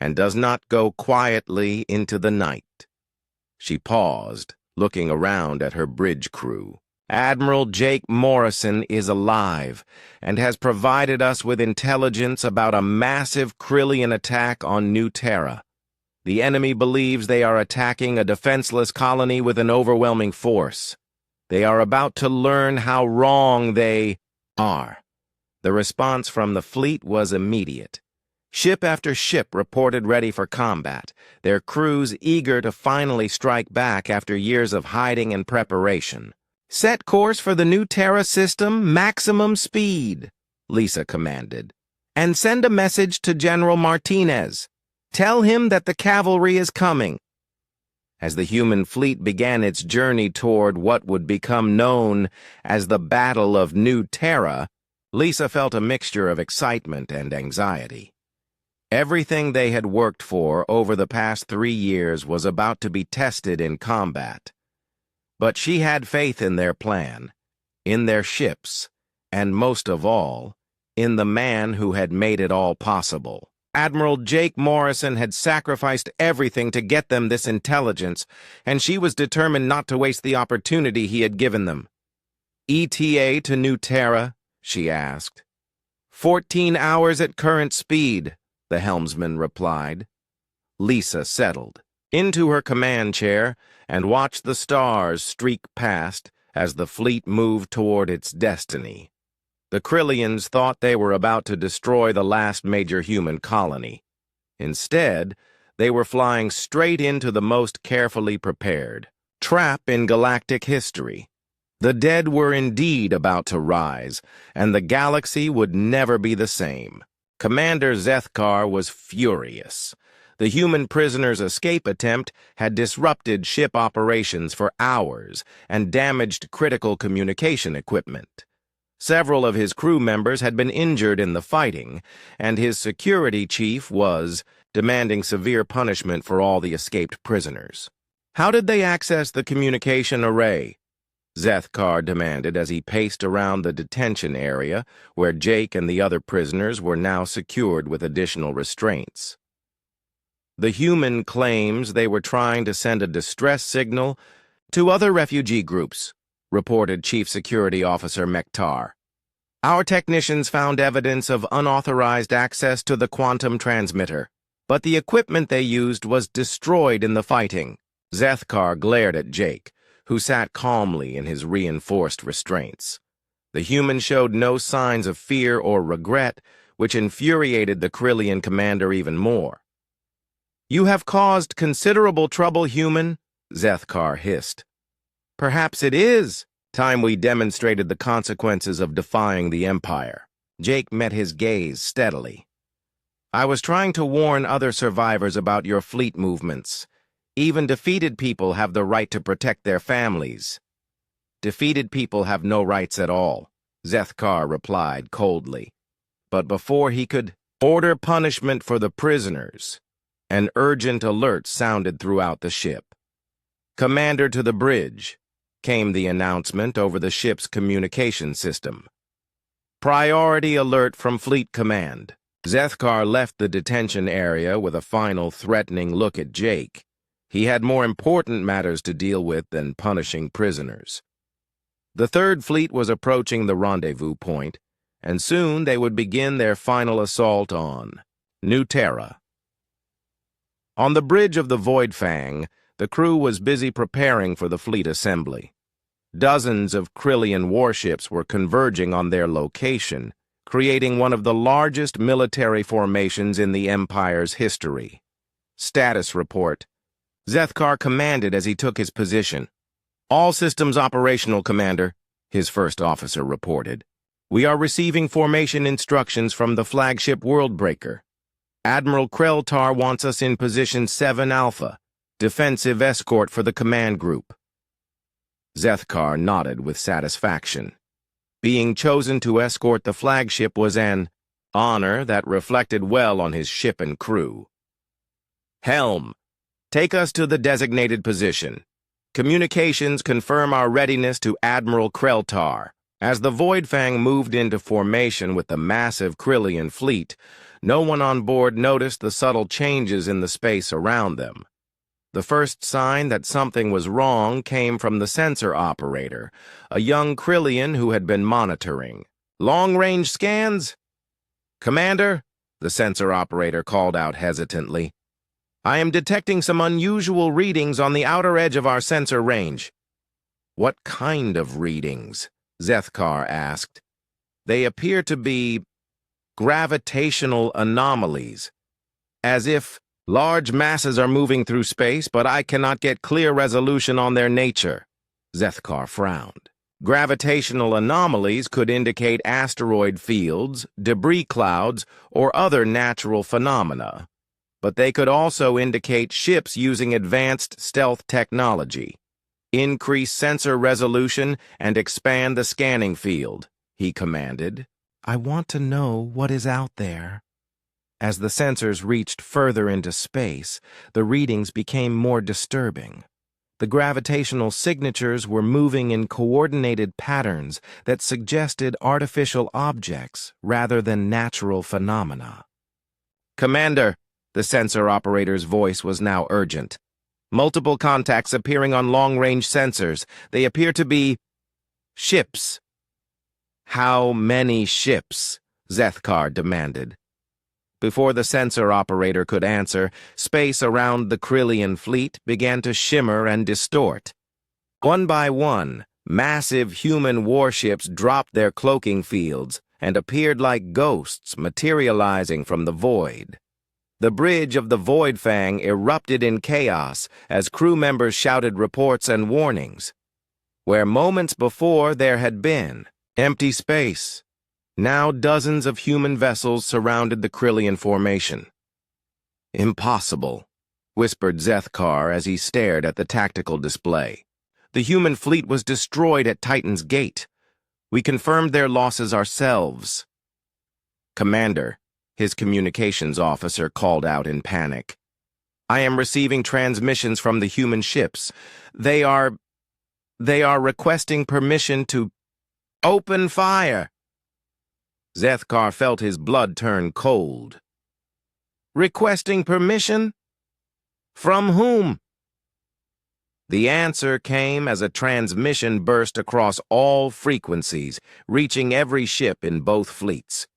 and does not go quietly into the night." She paused, looking around at her bridge crew. "Admiral Jake Morrison is alive and has provided us with intelligence about a massive Krillian attack on New Terra. The enemy believes they are attacking a defenseless colony with an overwhelming force. They are about to learn how wrong they are." The response from the fleet was immediate. Ship after ship reported ready for combat, their crews eager to finally strike back after years of hiding and preparation. "Set course for the New Terra system, maximum speed," Lisa commanded. "And send a message to General Martinez. Tell him that the cavalry is coming." As the human fleet began its journey toward what would become known as the Battle of New Terra, Lisa felt a mixture of excitement and anxiety. Everything they had worked for over the past 3 years was about to be tested in combat. But she had faith in their plan, in their ships, and most of all, in the man who had made it all possible. Admiral Jake Morrison had sacrificed everything to get them this intelligence, and she was determined not to waste the opportunity he had given them. "ETA to New Terra?" she asked. 14 hours at current speed," the helmsman replied. Lisa settled into her command chair and watched the stars streak past as the fleet moved toward its destiny. The Krillians thought they were about to destroy the last major human colony. Instead, they were flying straight into the most carefully prepared trap in galactic history. The dead were indeed about to rise, and the galaxy would never be the same. Commander Zethkar was furious. The human prisoner's escape attempt had disrupted ship operations for hours and damaged critical communication equipment. Several of his crew members had been injured in the fighting, and his security chief was demanding severe punishment for all the escaped prisoners. How did they access the communication array? Zethkar demanded as he paced around the detention area where Jake and the other prisoners were now secured with additional restraints. The human claims they were trying to send a distress signal to other refugee groups, reported Chief Security Officer Mektar. Our technicians found evidence of unauthorized access to the quantum transmitter, but the equipment they used was destroyed in the fighting. Zethkar glared at Jake, who sat calmly in his reinforced restraints. The human showed no signs of fear or regret, which infuriated the Krillian commander even more. You have caused considerable trouble, human, Zethkar hissed. Perhaps it is time we demonstrated the consequences of defying the Empire. Jake met his gaze steadily. I was trying to warn other survivors about your fleet movements. Even defeated people have the right to protect their families. Defeated people have no rights at all, Zethkar replied coldly. But before he could order punishment for the prisoners, an urgent alert sounded throughout the ship. Commander to the bridge, came the announcement over the ship's communication system. Priority alert from Fleet Command. Zethkar left the detention area with a final threatening look at Jake. He had more important matters to deal with than punishing prisoners. The Third Fleet was approaching the rendezvous point, and soon they would begin their final assault on New Terra. On the bridge of the Void Fang, the crew was busy preparing for the fleet assembly. Dozens of Krillian warships were converging on their location, creating one of the largest military formations in the Empire's history. Status report. Zethkar commanded as he took his position. All systems operational, Commander, his first officer reported. We are receiving formation instructions from the flagship Worldbreaker. Admiral Kreltar wants us in position 7 Alpha, defensive escort for the command group. Zethkar nodded with satisfaction. Being chosen to escort the flagship was an honor that reflected well on his ship and crew. Helm, take us to the designated position. Communications confirm our readiness to Admiral Kreltar. As the Voidfang moved into formation with the massive Krillian fleet, no one on board noticed the subtle changes in the space around them. The first sign that something was wrong came from the sensor operator, a young Krillian who had been monitoring. Long-range scans? Commander, the sensor operator called out hesitantly. I am detecting some unusual readings on the outer edge of our sensor range. What kind of readings? Zethkar asked. They appear to be gravitational anomalies, as if large masses are moving through space, but I cannot get clear resolution on their nature. Zethkar frowned. Gravitational anomalies could indicate asteroid fields, debris clouds, or other natural phenomena, but they could also indicate ships using advanced stealth technology. Increase sensor resolution and expand the scanning field, he commanded. I want to know what is out there. As the sensors reached further into space, the readings became more disturbing. The gravitational signatures were moving in coordinated patterns that suggested artificial objects rather than natural phenomena. Commander, the sensor operator's voice was now urgent. Multiple contacts appearing on long-range sensors. They appear to be ships. How many ships? Zethkar demanded. Before the sensor operator could answer, space around the Krillian fleet began to shimmer and distort. One by one, massive human warships dropped their cloaking fields and appeared like ghosts materializing from the void. The bridge of the Void Fang erupted in chaos as crew members shouted reports and warnings. Where moments before there had been empty space, now dozens of human vessels surrounded the Krillian formation. "Impossible," whispered Zethkar as he stared at the tactical display. "The human fleet was destroyed at Titan's Gate. We confirmed their losses ourselves." "Commander," his communications officer called out in panic, "I am receiving transmissions from the human ships. They are requesting permission to open fire." Zethkar felt his blood turn cold. "Requesting permission? From whom?" The answer came as a transmission burst across all frequencies, reaching every ship in both fleets.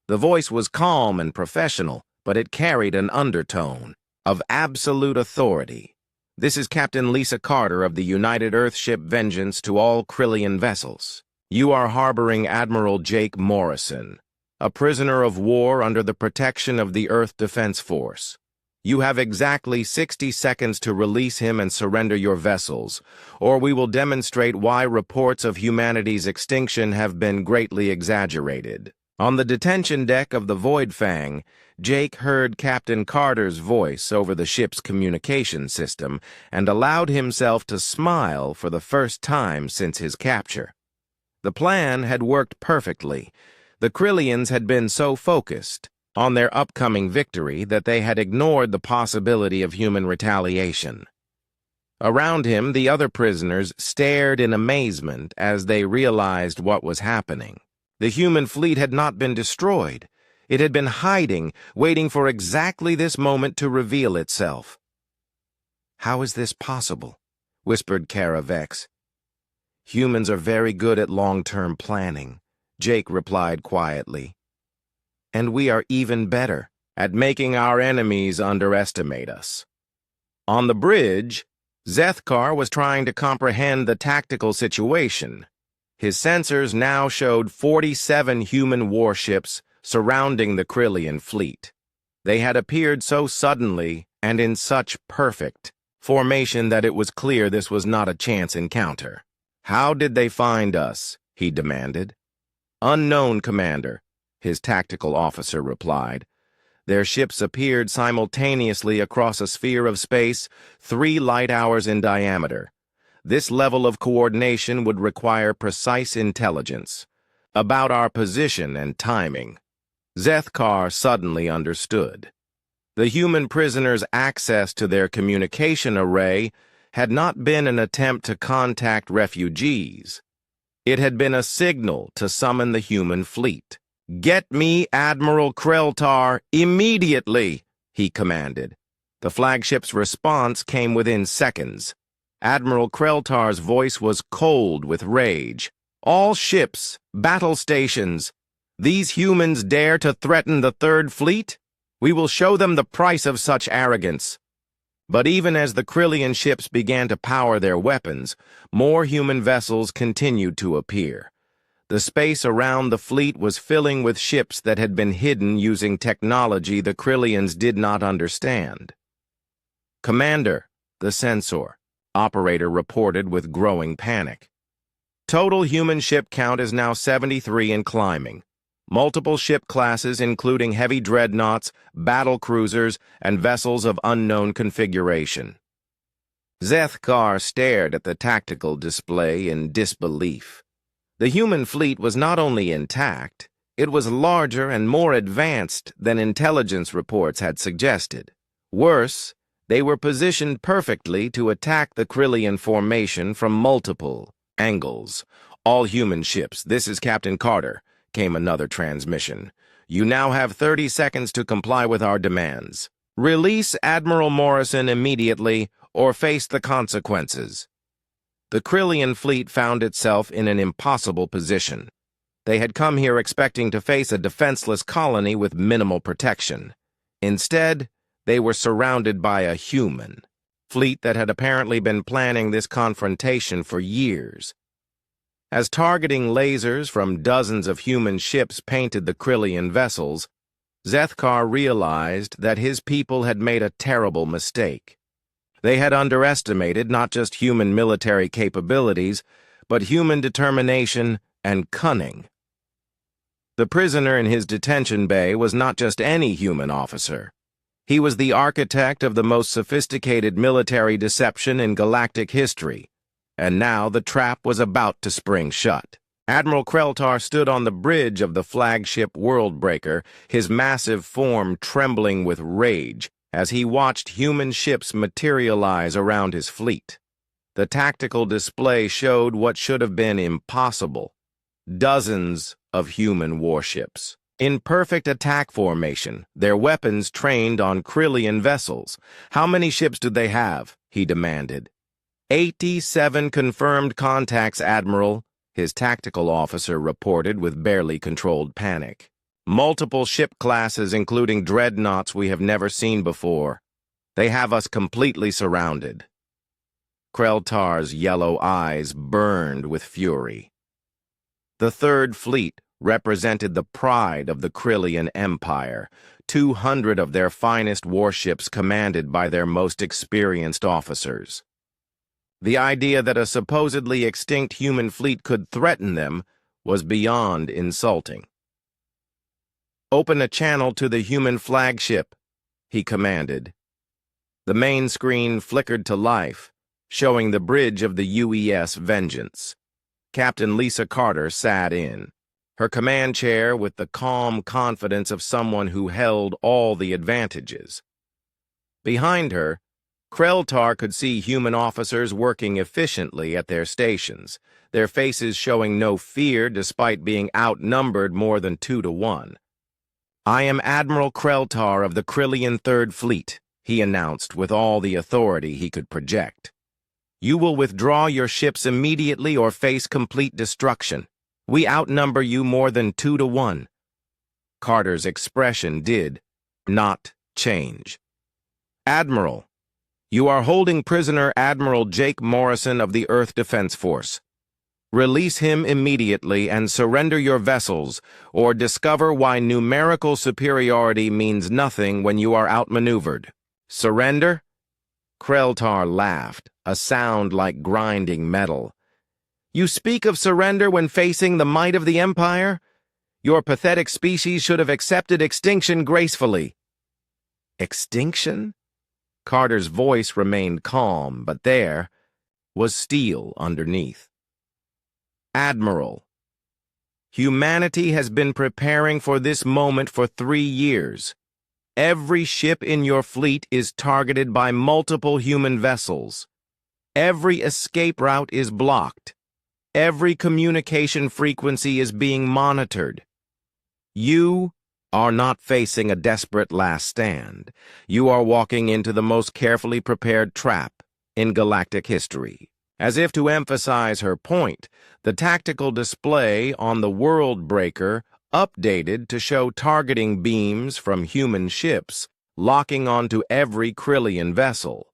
The voice was calm and professional, but it carried an undertone of absolute authority. "This is Captain Lisa Carter of the United Earthship Vengeance to all Krillian vessels. You are harboring Admiral Jake Morrison, a prisoner of war under the protection of the Earth Defense Force. You have exactly 60 seconds to release him and surrender your vessels, or we will demonstrate why reports of humanity's extinction have been greatly exaggerated." On the detention deck of the Void Fang, Jake heard Captain Carter's voice over the ship's communication system and allowed himself to smile for the first time since his capture. The plan had worked perfectly. The Krillians had been so focused on their upcoming victory that they had ignored the possibility of human retaliation. Around him, the other prisoners stared in amazement as they realized what was happening. The human fleet had not been destroyed. It had been hiding, waiting for exactly this moment to reveal itself. "How is this possible?" whispered Kara Vex. "Humans are very good at long-term planning," Jake replied quietly. "And we are even better at making our enemies underestimate us." On the bridge, Zethkar was trying to comprehend the tactical situation. His sensors now showed 47 human warships surrounding the Krillian fleet. They had appeared so suddenly and in such perfect formation that it was clear this was not a chance encounter. "How did they find us?" he demanded. "Unknown, Commander," his tactical officer replied. "Their ships appeared simultaneously across a sphere of space 3 light hours in diameter. This level of coordination would require precise intelligence about our position and timing." Zethkar suddenly understood. The human prisoners' access to their communication array had not been an attempt to contact refugees. It had been a signal to summon the human fleet. "Get me Admiral Kreltar immediately," he commanded. The flagship's response came within seconds. Admiral Kreltar's voice was cold with rage. "All ships, battle stations. These humans dare to threaten the Third Fleet? We will show them the price of such arrogance." But even as the Krillian ships began to power their weapons, more human vessels continued to appear. The space around the fleet was filling with ships that had been hidden using technology the Krillians did not understand. "Commander," the sensor operator reported with growing panic. "Total human ship count is now 73 and climbing. Multiple ship classes including heavy dreadnoughts, battle cruisers, and vessels of unknown configuration." Zethkar stared at the tactical display in disbelief. The human fleet was not only intact, it was larger and more advanced than intelligence reports had suggested. Worse, they were positioned perfectly to attack the Krillian formation from multiple angles. "All human ships, this is Captain Carter," came another transmission. "You now have 30 seconds to comply with our demands. Release Admiral Morrison immediately or face the consequences." The Krillian fleet found itself in an impossible position. They had come here expecting to face a defenseless colony with minimal protection. Instead, they were surrounded by a human fleet that had apparently been planning this confrontation for years. As targeting lasers from dozens of human ships painted the Krillian vessels, Zethkar realized that his people had made a terrible mistake. They had underestimated not just human military capabilities, but human determination and cunning. The prisoner in his detention bay was not just any human officer. He was the architect of the most sophisticated military deception in galactic history, and now the trap was about to spring shut. Admiral Kreltar stood on the bridge of the flagship Worldbreaker, his massive form trembling with rage as he watched human ships materialize around his fleet. The tactical display showed what should have been impossible: dozens of human warships, in perfect attack formation, their weapons trained on Krillian vessels. "How many ships do they have?" he demanded. 87 confirmed contacts, Admiral," his tactical officer reported with barely controlled panic. "Multiple ship classes, including dreadnoughts we have never seen before. They have us completely surrounded." Kreltar's yellow eyes burned with fury. The Third Fleet represented the pride of the Krillian Empire, 200 of their finest warships commanded by their most experienced officers. The idea that a supposedly extinct human fleet could threaten them was beyond insulting. "Open a channel to the human flagship," he commanded. The main screen flickered to life, showing the bridge of the UES Vengeance. Captain Lisa Carter sat in, her command chair with the calm confidence of someone who held all the advantages. Behind her, Kreltar could see human officers working efficiently at their stations, their faces showing no fear despite being outnumbered more than 2-1. "I am Admiral Kreltar of the Krillian Third Fleet," he announced with all the authority he could project. "You will withdraw your ships immediately or face complete destruction. We outnumber you more than 2-1. Carter's expression did not change. "Admiral, you are holding prisoner Admiral Jake Morrison of the Earth Defense Force. Release him immediately and surrender your vessels, or discover why numerical superiority means nothing when you are outmaneuvered." "Surrender?" Kreltar laughed, a sound like grinding metal. "You speak of surrender when facing the might of the Empire? Your pathetic species should have accepted extinction gracefully." "Extinction?" Carter's voice remained calm, but there was steel underneath. "Admiral, humanity has been preparing for this moment for 3 years. Every ship in your fleet is targeted by multiple human vessels. Every escape route is blocked. Every communication frequency is being monitored. You are not facing a desperate last stand. You are walking into the most carefully prepared trap in galactic history." As if to emphasize her point, the tactical display on the Worldbreaker updated to show targeting beams from human ships locking onto every Krillian vessel.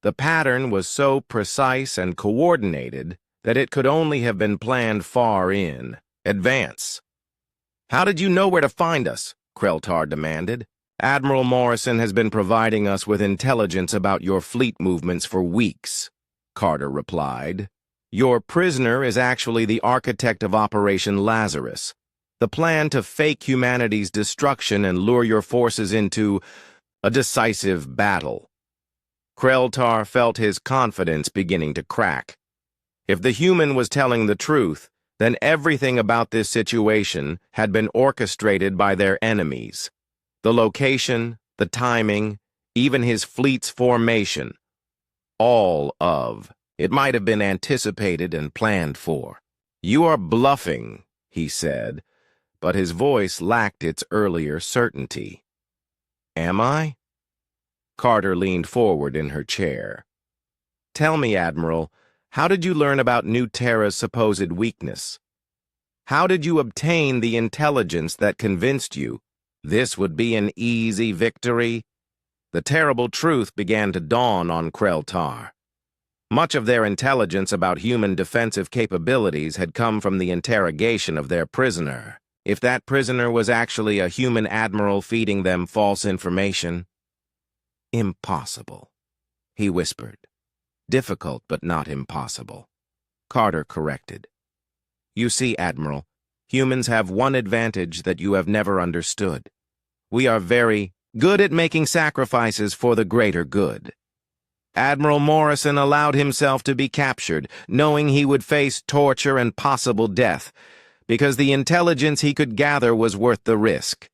The pattern was so precise and coordinated that it could only have been planned far in advance. "How did you know where to find us?" Kreltar demanded. "Admiral Morrison has been providing us with intelligence about your fleet movements for weeks," Carter replied. "Your prisoner is actually the architect of Operation Lazarus, the plan to fake humanity's destruction and lure your forces into a decisive battle." Kreltar felt his confidence beginning to crack. If the human was telling the truth, then everything about this situation had been orchestrated by their enemies. The location, the timing, even his fleet's formation. All of it might have been anticipated and planned for. "You are bluffing," he said, but his voice lacked its earlier certainty. "Am I?" Carter leaned forward in her chair. "Tell me, Admiral, how did you learn about New Terra's supposed weakness?" How did you obtain the intelligence that convinced you this would be an easy victory? The terrible truth began to dawn on Krell-Tar. Much of their intelligence about human defensive capabilities had come from the interrogation of their prisoner. If that prisoner was actually a human admiral feeding them false information? Impossible, he whispered. Difficult, but not impossible. Carter corrected. You see, Admiral, humans have one advantage that you have never understood. We are very good at making sacrifices for the greater good. Admiral Morrison allowed himself to be captured, knowing he would face torture and possible death, because the intelligence he could gather was worth the risk.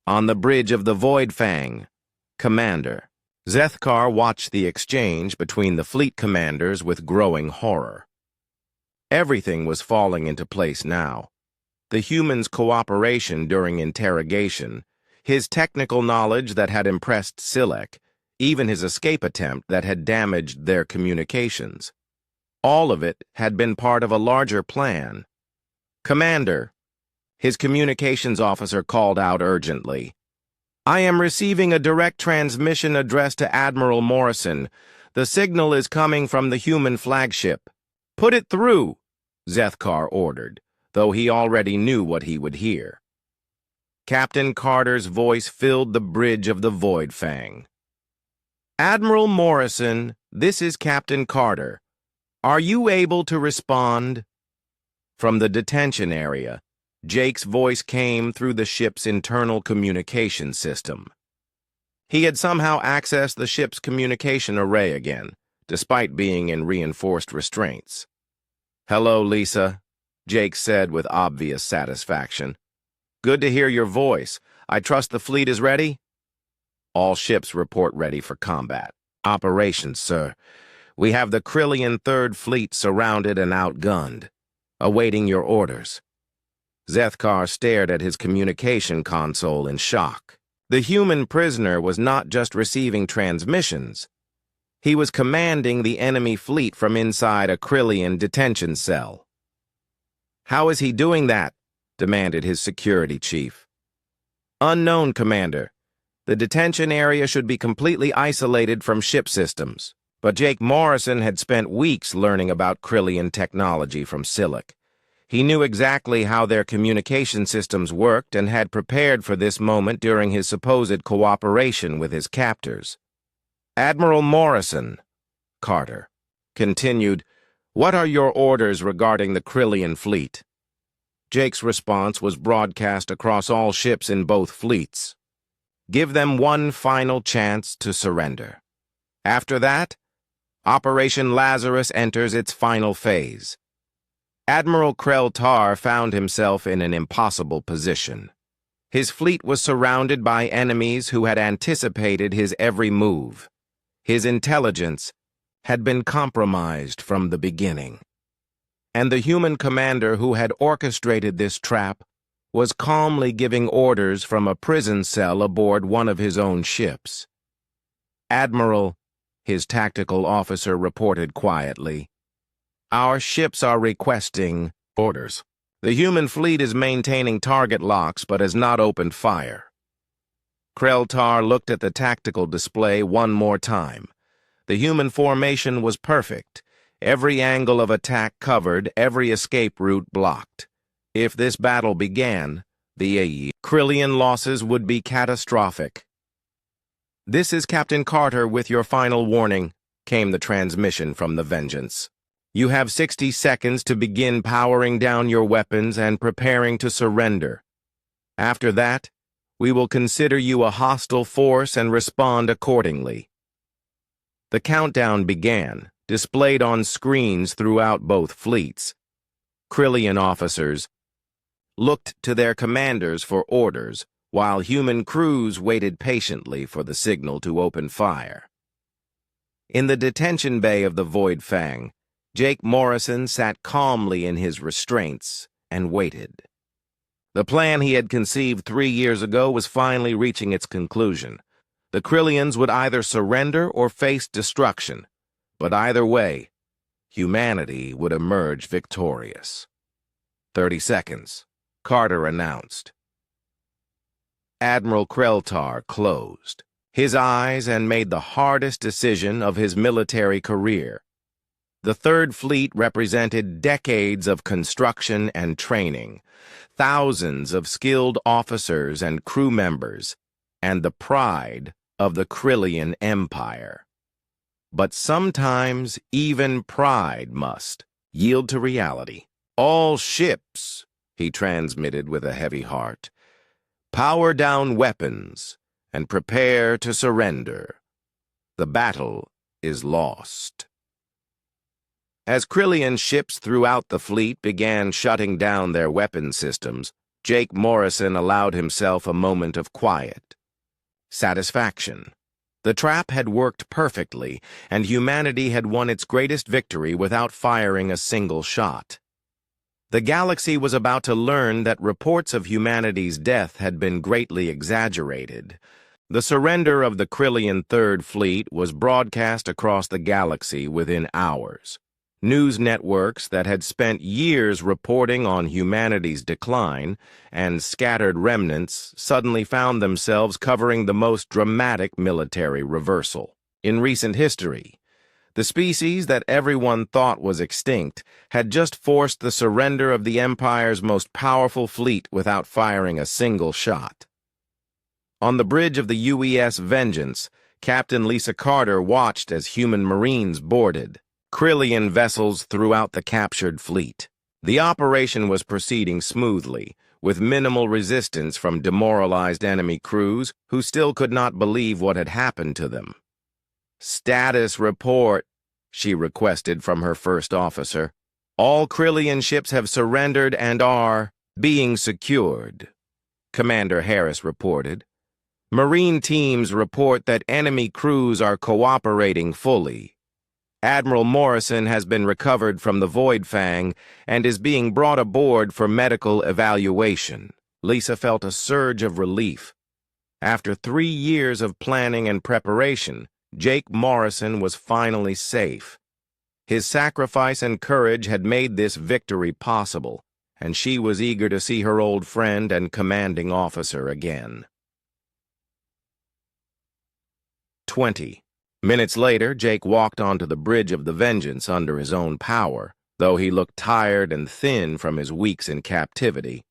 On the bridge of the Void Fang, Commander Zethkar watched the exchange between the fleet commanders with growing horror. Everything was falling into place now. The humans' cooperation during interrogation, his technical knowledge that had impressed Silek, even his escape attempt that had damaged their communications. All of it had been part of a larger plan. Commander, his communications officer called out urgently. I am receiving a direct transmission addressed to Admiral Morrison. The signal is coming from the human flagship. Put it through, Zethkar ordered, though he already knew what he would hear. Captain Carter's voice filled the bridge of the Void Fang. Admiral Morrison, this is Captain Carter. Are you able to respond? From the detention area, Jake's voice came through the ship's internal communication system. He had somehow accessed the ship's communication array again, despite being in reinforced restraints. Hello, Lisa, Jake said with obvious satisfaction. Good to hear your voice. I trust the fleet is ready? All ships report ready for combat. Operations, sir. We have the Krillian Third Fleet surrounded and outgunned, awaiting your orders. Zethkar stared at his communication console in shock. The human prisoner was not just receiving transmissions. He was commanding the enemy fleet from inside a Krillian detention cell. How is he doing that? Demanded his security chief. Unknown, Commander. The detention area should be completely isolated from ship systems. But Jake Morrison had spent weeks learning about Krillian technology from Silek. He knew exactly how their communication systems worked and had prepared for this moment during his supposed cooperation with his captors. Admiral Morrison, Carter continued, what are your orders regarding the Krillian fleet? Jake's response was broadcast across all ships in both fleets. Give them one final chance to surrender. After that, Operation Lazarus enters its final phase. Admiral Krell-Tar found himself in an impossible position. His fleet was surrounded by enemies who had anticipated his every move. His intelligence had been compromised from the beginning. And the human commander who had orchestrated this trap was calmly giving orders from a prison cell aboard one of his own ships. Admiral, his tactical officer reported quietly, our ships are requesting orders. The human fleet is maintaining target locks but has not opened fire. Krell-Tar looked at the tactical display one more time. The human formation was perfect. Every angle of attack covered, every escape route blocked. If this battle began, the Krillian losses would be catastrophic. This is Captain Carter with your final warning, came the transmission from the Vengeance. You have 60 seconds to begin powering down your weapons and preparing to surrender. After that, we will consider you a hostile force and respond accordingly. The countdown began, displayed on screens throughout both fleets. Krillian officers looked to their commanders for orders, while human crews waited patiently for the signal to open fire. In the detention bay of the Void Fang, Jake Morrison sat calmly in his restraints and waited. The plan he had conceived 3 years ago was finally reaching its conclusion. The Krillians would either surrender or face destruction, but either way, humanity would emerge victorious. 30 seconds, Carter announced. Admiral Kreltar closed his eyes and made the hardest decision of his military career. The Third Fleet represented decades of construction and training, thousands of skilled officers and crew members, and the pride of the Krillian Empire. But sometimes even pride must yield to reality. "All ships," he transmitted with a heavy heart, "power down weapons and prepare to surrender. The battle is lost." As Krillian ships throughout the fleet began shutting down their weapon systems, Jake Morrison allowed himself a moment of quiet. Satisfaction. The trap had worked perfectly, and humanity had won its greatest victory without firing a single shot. The galaxy was about to learn that reports of humanity's death had been greatly exaggerated. The surrender of the Krillian Third Fleet was broadcast across the galaxy within hours. News networks that had spent years reporting on humanity's decline and scattered remnants suddenly found themselves covering the most dramatic military reversal in recent history. The species that everyone thought was extinct had just forced the surrender of the Empire's most powerful fleet without firing a single shot. On the bridge of the UES Vengeance, Captain Lisa Carter watched as human Marines boarded Krillian vessels throughout the captured fleet. The operation was proceeding smoothly, with minimal resistance from demoralized enemy crews who still could not believe what had happened to them. "Status report," she requested from her first officer. "All Krillian ships have surrendered and are being secured," Commander Harris reported. "Marine teams report that enemy crews are cooperating fully. Admiral Morrison has been recovered from the Void Fang and is being brought aboard for medical evaluation." Lisa felt a surge of relief. After 3 years of planning and preparation, Jake Morrison was finally safe. His sacrifice and courage had made this victory possible, and she was eager to see her old friend and commanding officer again. 20 minutes later, Jake walked onto the bridge of the Vengeance under his own power, though he looked tired and thin from his weeks in captivity.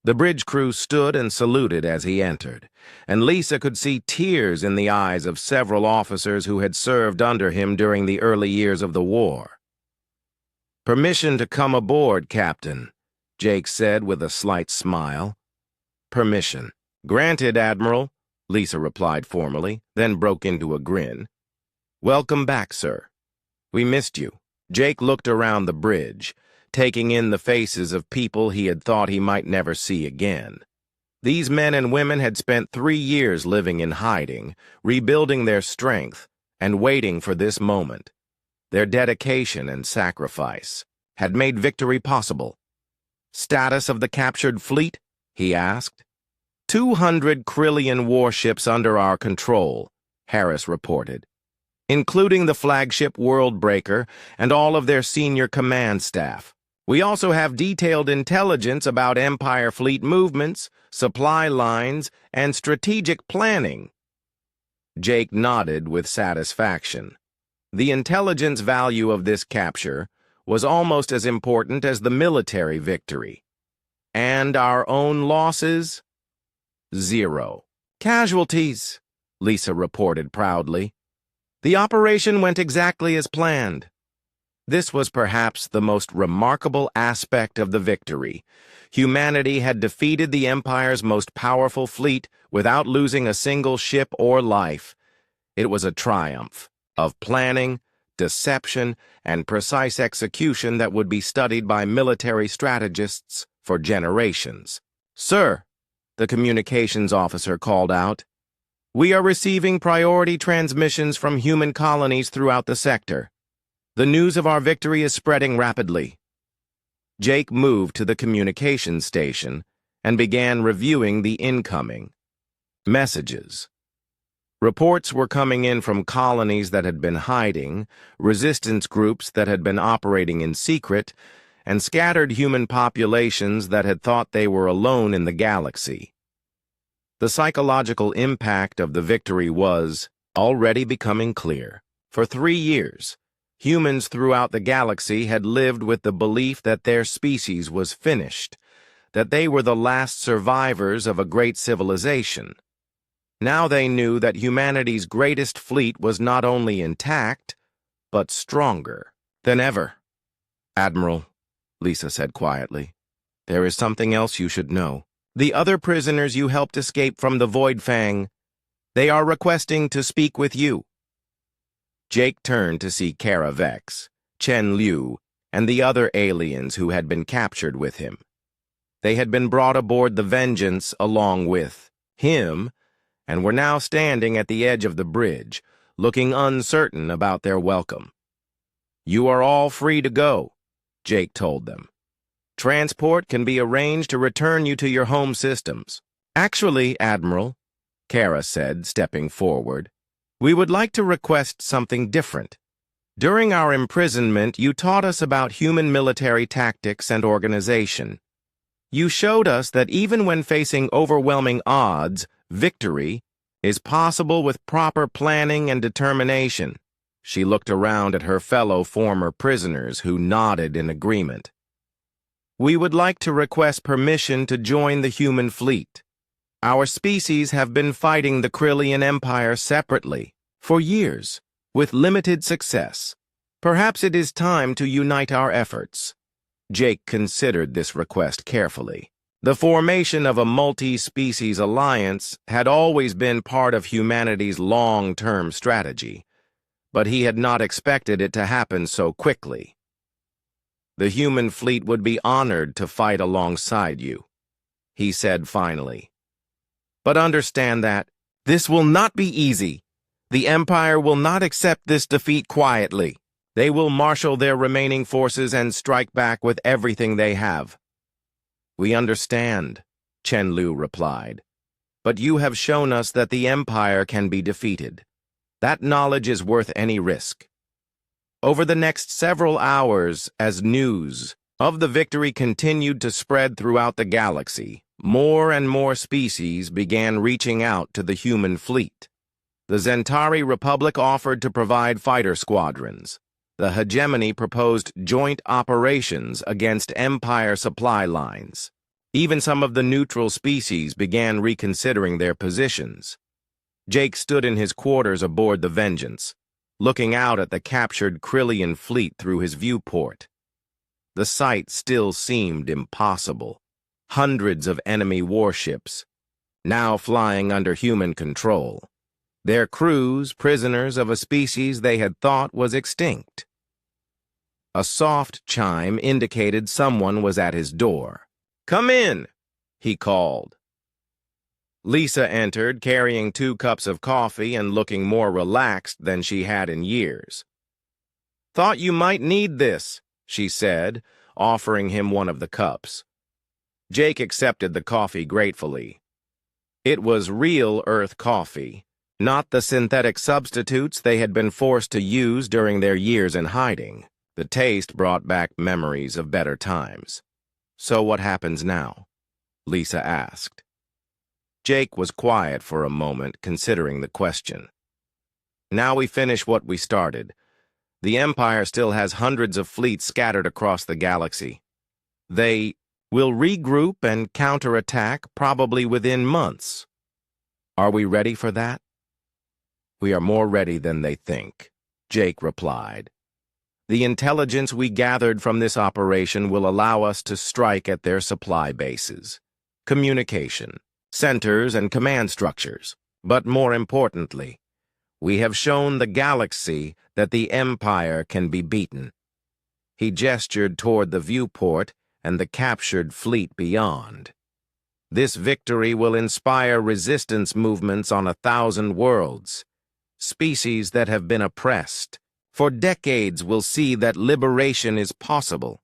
The bridge crew stood and saluted as he entered, and Lisa could see tears in the eyes of several officers who had served under him during the early years of the war. "Permission to come aboard, Captain," Jake said with a slight smile. "Permission." "Granted, Admiral," Lisa replied formally, then broke into a grin. "Welcome back, sir. We missed you." Jake looked around the bridge, taking in the faces of people he had thought he might never see again. These men and women had spent 3 years living in hiding, rebuilding their strength, and waiting for this moment. Their dedication and sacrifice had made victory possible. "Status of the captured fleet?" he asked. 200 Krillian warships under our control," Harris reported, "including the flagship Worldbreaker and all of their senior command staff. We also have detailed intelligence about Empire fleet movements, supply lines, and strategic planning." Jake nodded with satisfaction. The intelligence value of this capture was almost as important as the military victory. "And our own losses?" "0 casualties," Lisa reported proudly. "The operation went exactly as planned." This was perhaps the most remarkable aspect of the victory. Humanity had defeated the Empire's most powerful fleet without losing a single ship or life. It was a triumph of planning, deception, and precise execution that would be studied by military strategists for generations. "Sir," the communications officer called out, "we are receiving priority transmissions from human colonies throughout the sector. The news of our victory is spreading rapidly." Jake moved to the communications station and began reviewing the incoming messages. Reports were coming in from colonies that had been hiding, resistance groups that had been operating in secret, and scattered human populations that had thought they were alone in the galaxy. The psychological impact of the victory was already becoming clear. For 3 years, humans throughout the galaxy had lived with the belief that their species was finished, that they were the last survivors of a great civilization. Now they knew that humanity's greatest fleet was not only intact, but stronger than ever. "Admiral," Lisa said quietly, "there is something else you should know. The other prisoners you helped escape from the Void Fang, they are requesting to speak with you." Jake turned to see Kara Vex, Chen Liu, and the other aliens who had been captured with him. They had been brought aboard the Vengeance along with him, and were now standing at the edge of the bridge, looking uncertain about their welcome. "You are all free to go," Jake told them. "Transport can be arranged to return you to your home systems." "Actually, Admiral," Kara said, stepping forward, "we would like to request something different. During our imprisonment, you taught us about human military tactics and organization. You showed us that even when facing overwhelming odds, victory is possible with proper planning and determination." She looked around at her fellow former prisoners who nodded in agreement. "We would like to request permission to join the human fleet. Our species have been fighting the Krillian Empire separately for years, with limited success. Perhaps it is time to unite our efforts." Jake considered this request carefully. The formation of a multi-species alliance had always been part of humanity's long-term strategy, but he had not expected it to happen so quickly. "The human fleet would be honored to fight alongside you," he said finally. "But understand that this will not be easy. The Empire will not accept this defeat quietly. They will marshal their remaining forces and strike back with everything they have." "We understand," Chen Liu replied. "But you have shown us that the Empire can be defeated. That knowledge is worth any risk." Over the next several hours, as news of the victory continued to spread throughout the galaxy, more and more species began reaching out to the human fleet. The Zentari Republic offered to provide fighter squadrons. The hegemony proposed joint operations against Empire supply lines. Even some of the neutral species began reconsidering their positions. Jake stood in his quarters aboard the Vengeance, looking out at the captured Krillian fleet through his viewport. The sight still seemed impossible. Hundreds of enemy warships, now flying under human control. Their crews prisoners of a species they had thought was extinct. A soft chime indicated someone was at his door. "Come in," he called. Lisa entered, carrying 2 cups of coffee and looking more relaxed than she had in years. "Thought you might need this," she said, offering him one of the cups. Jake accepted the coffee gratefully. It was real Earth coffee, not the synthetic substitutes they had been forced to use during their years in hiding. The taste brought back memories of better times. "So what happens now?" Lisa asked. Jake was quiet for a moment, considering the question. "Now we finish what we started. The Empire still has hundreds of fleets scattered across the galaxy. They will regroup and counterattack probably within months. Are we ready for that?" "We are more ready than they think," Jake replied. "The intelligence we gathered from this operation will allow us to strike at their supply bases, communication, centers, and command structures. But more importantly, we have shown the galaxy that the Empire can be beaten." He gestured toward the viewport and the captured fleet beyond. "This victory will inspire resistance movements on 1,000 worlds. Species that have been oppressed for decades will see that liberation is possible.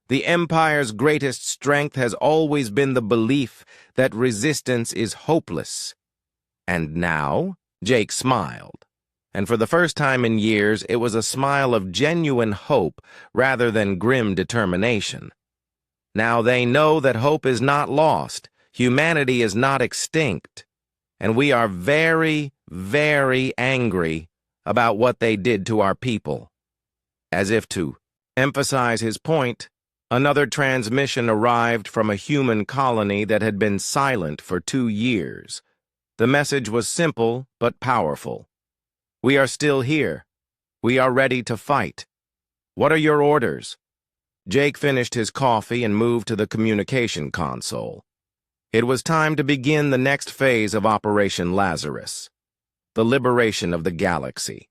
The Empire's greatest strength has always been the belief that resistance is hopeless. And now," Jake smiled, and for the first time in years it was a smile of genuine hope rather than grim determination. Now they know that hope is not lost, humanity is not extinct, and we are very, very angry about what they did to our people. As if to emphasize his point, another transmission arrived from a human colony that had been silent for 2 years. The message was simple but powerful. We are still here. We are ready to fight. What are your orders? Jake finished his coffee and moved to the communication console. It was time to begin the next phase of Operation Lazarus, the liberation of the galaxy.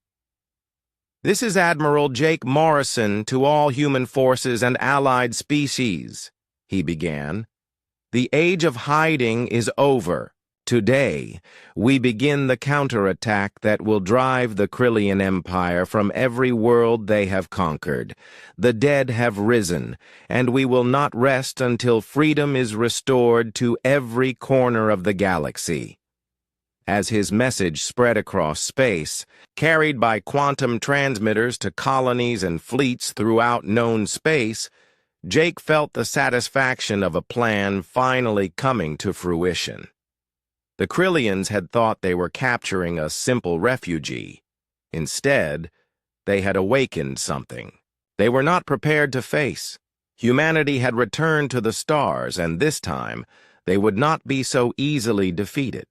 This is Admiral Jake Morrison to all human forces and allied species, he began. The age of hiding is over. Today, we begin the counterattack that will drive the Krillian Empire from every world they have conquered. The dead have risen, and we will not rest until freedom is restored to every corner of the galaxy. As his message spread across space, carried by quantum transmitters to colonies and fleets throughout known space, Jake felt the satisfaction of a plan finally coming to fruition. The Krillians had thought they were capturing a simple refugee. Instead, they had awakened something they were not prepared to face. Humanity had returned to the stars, and this time, they would not be so easily defeated.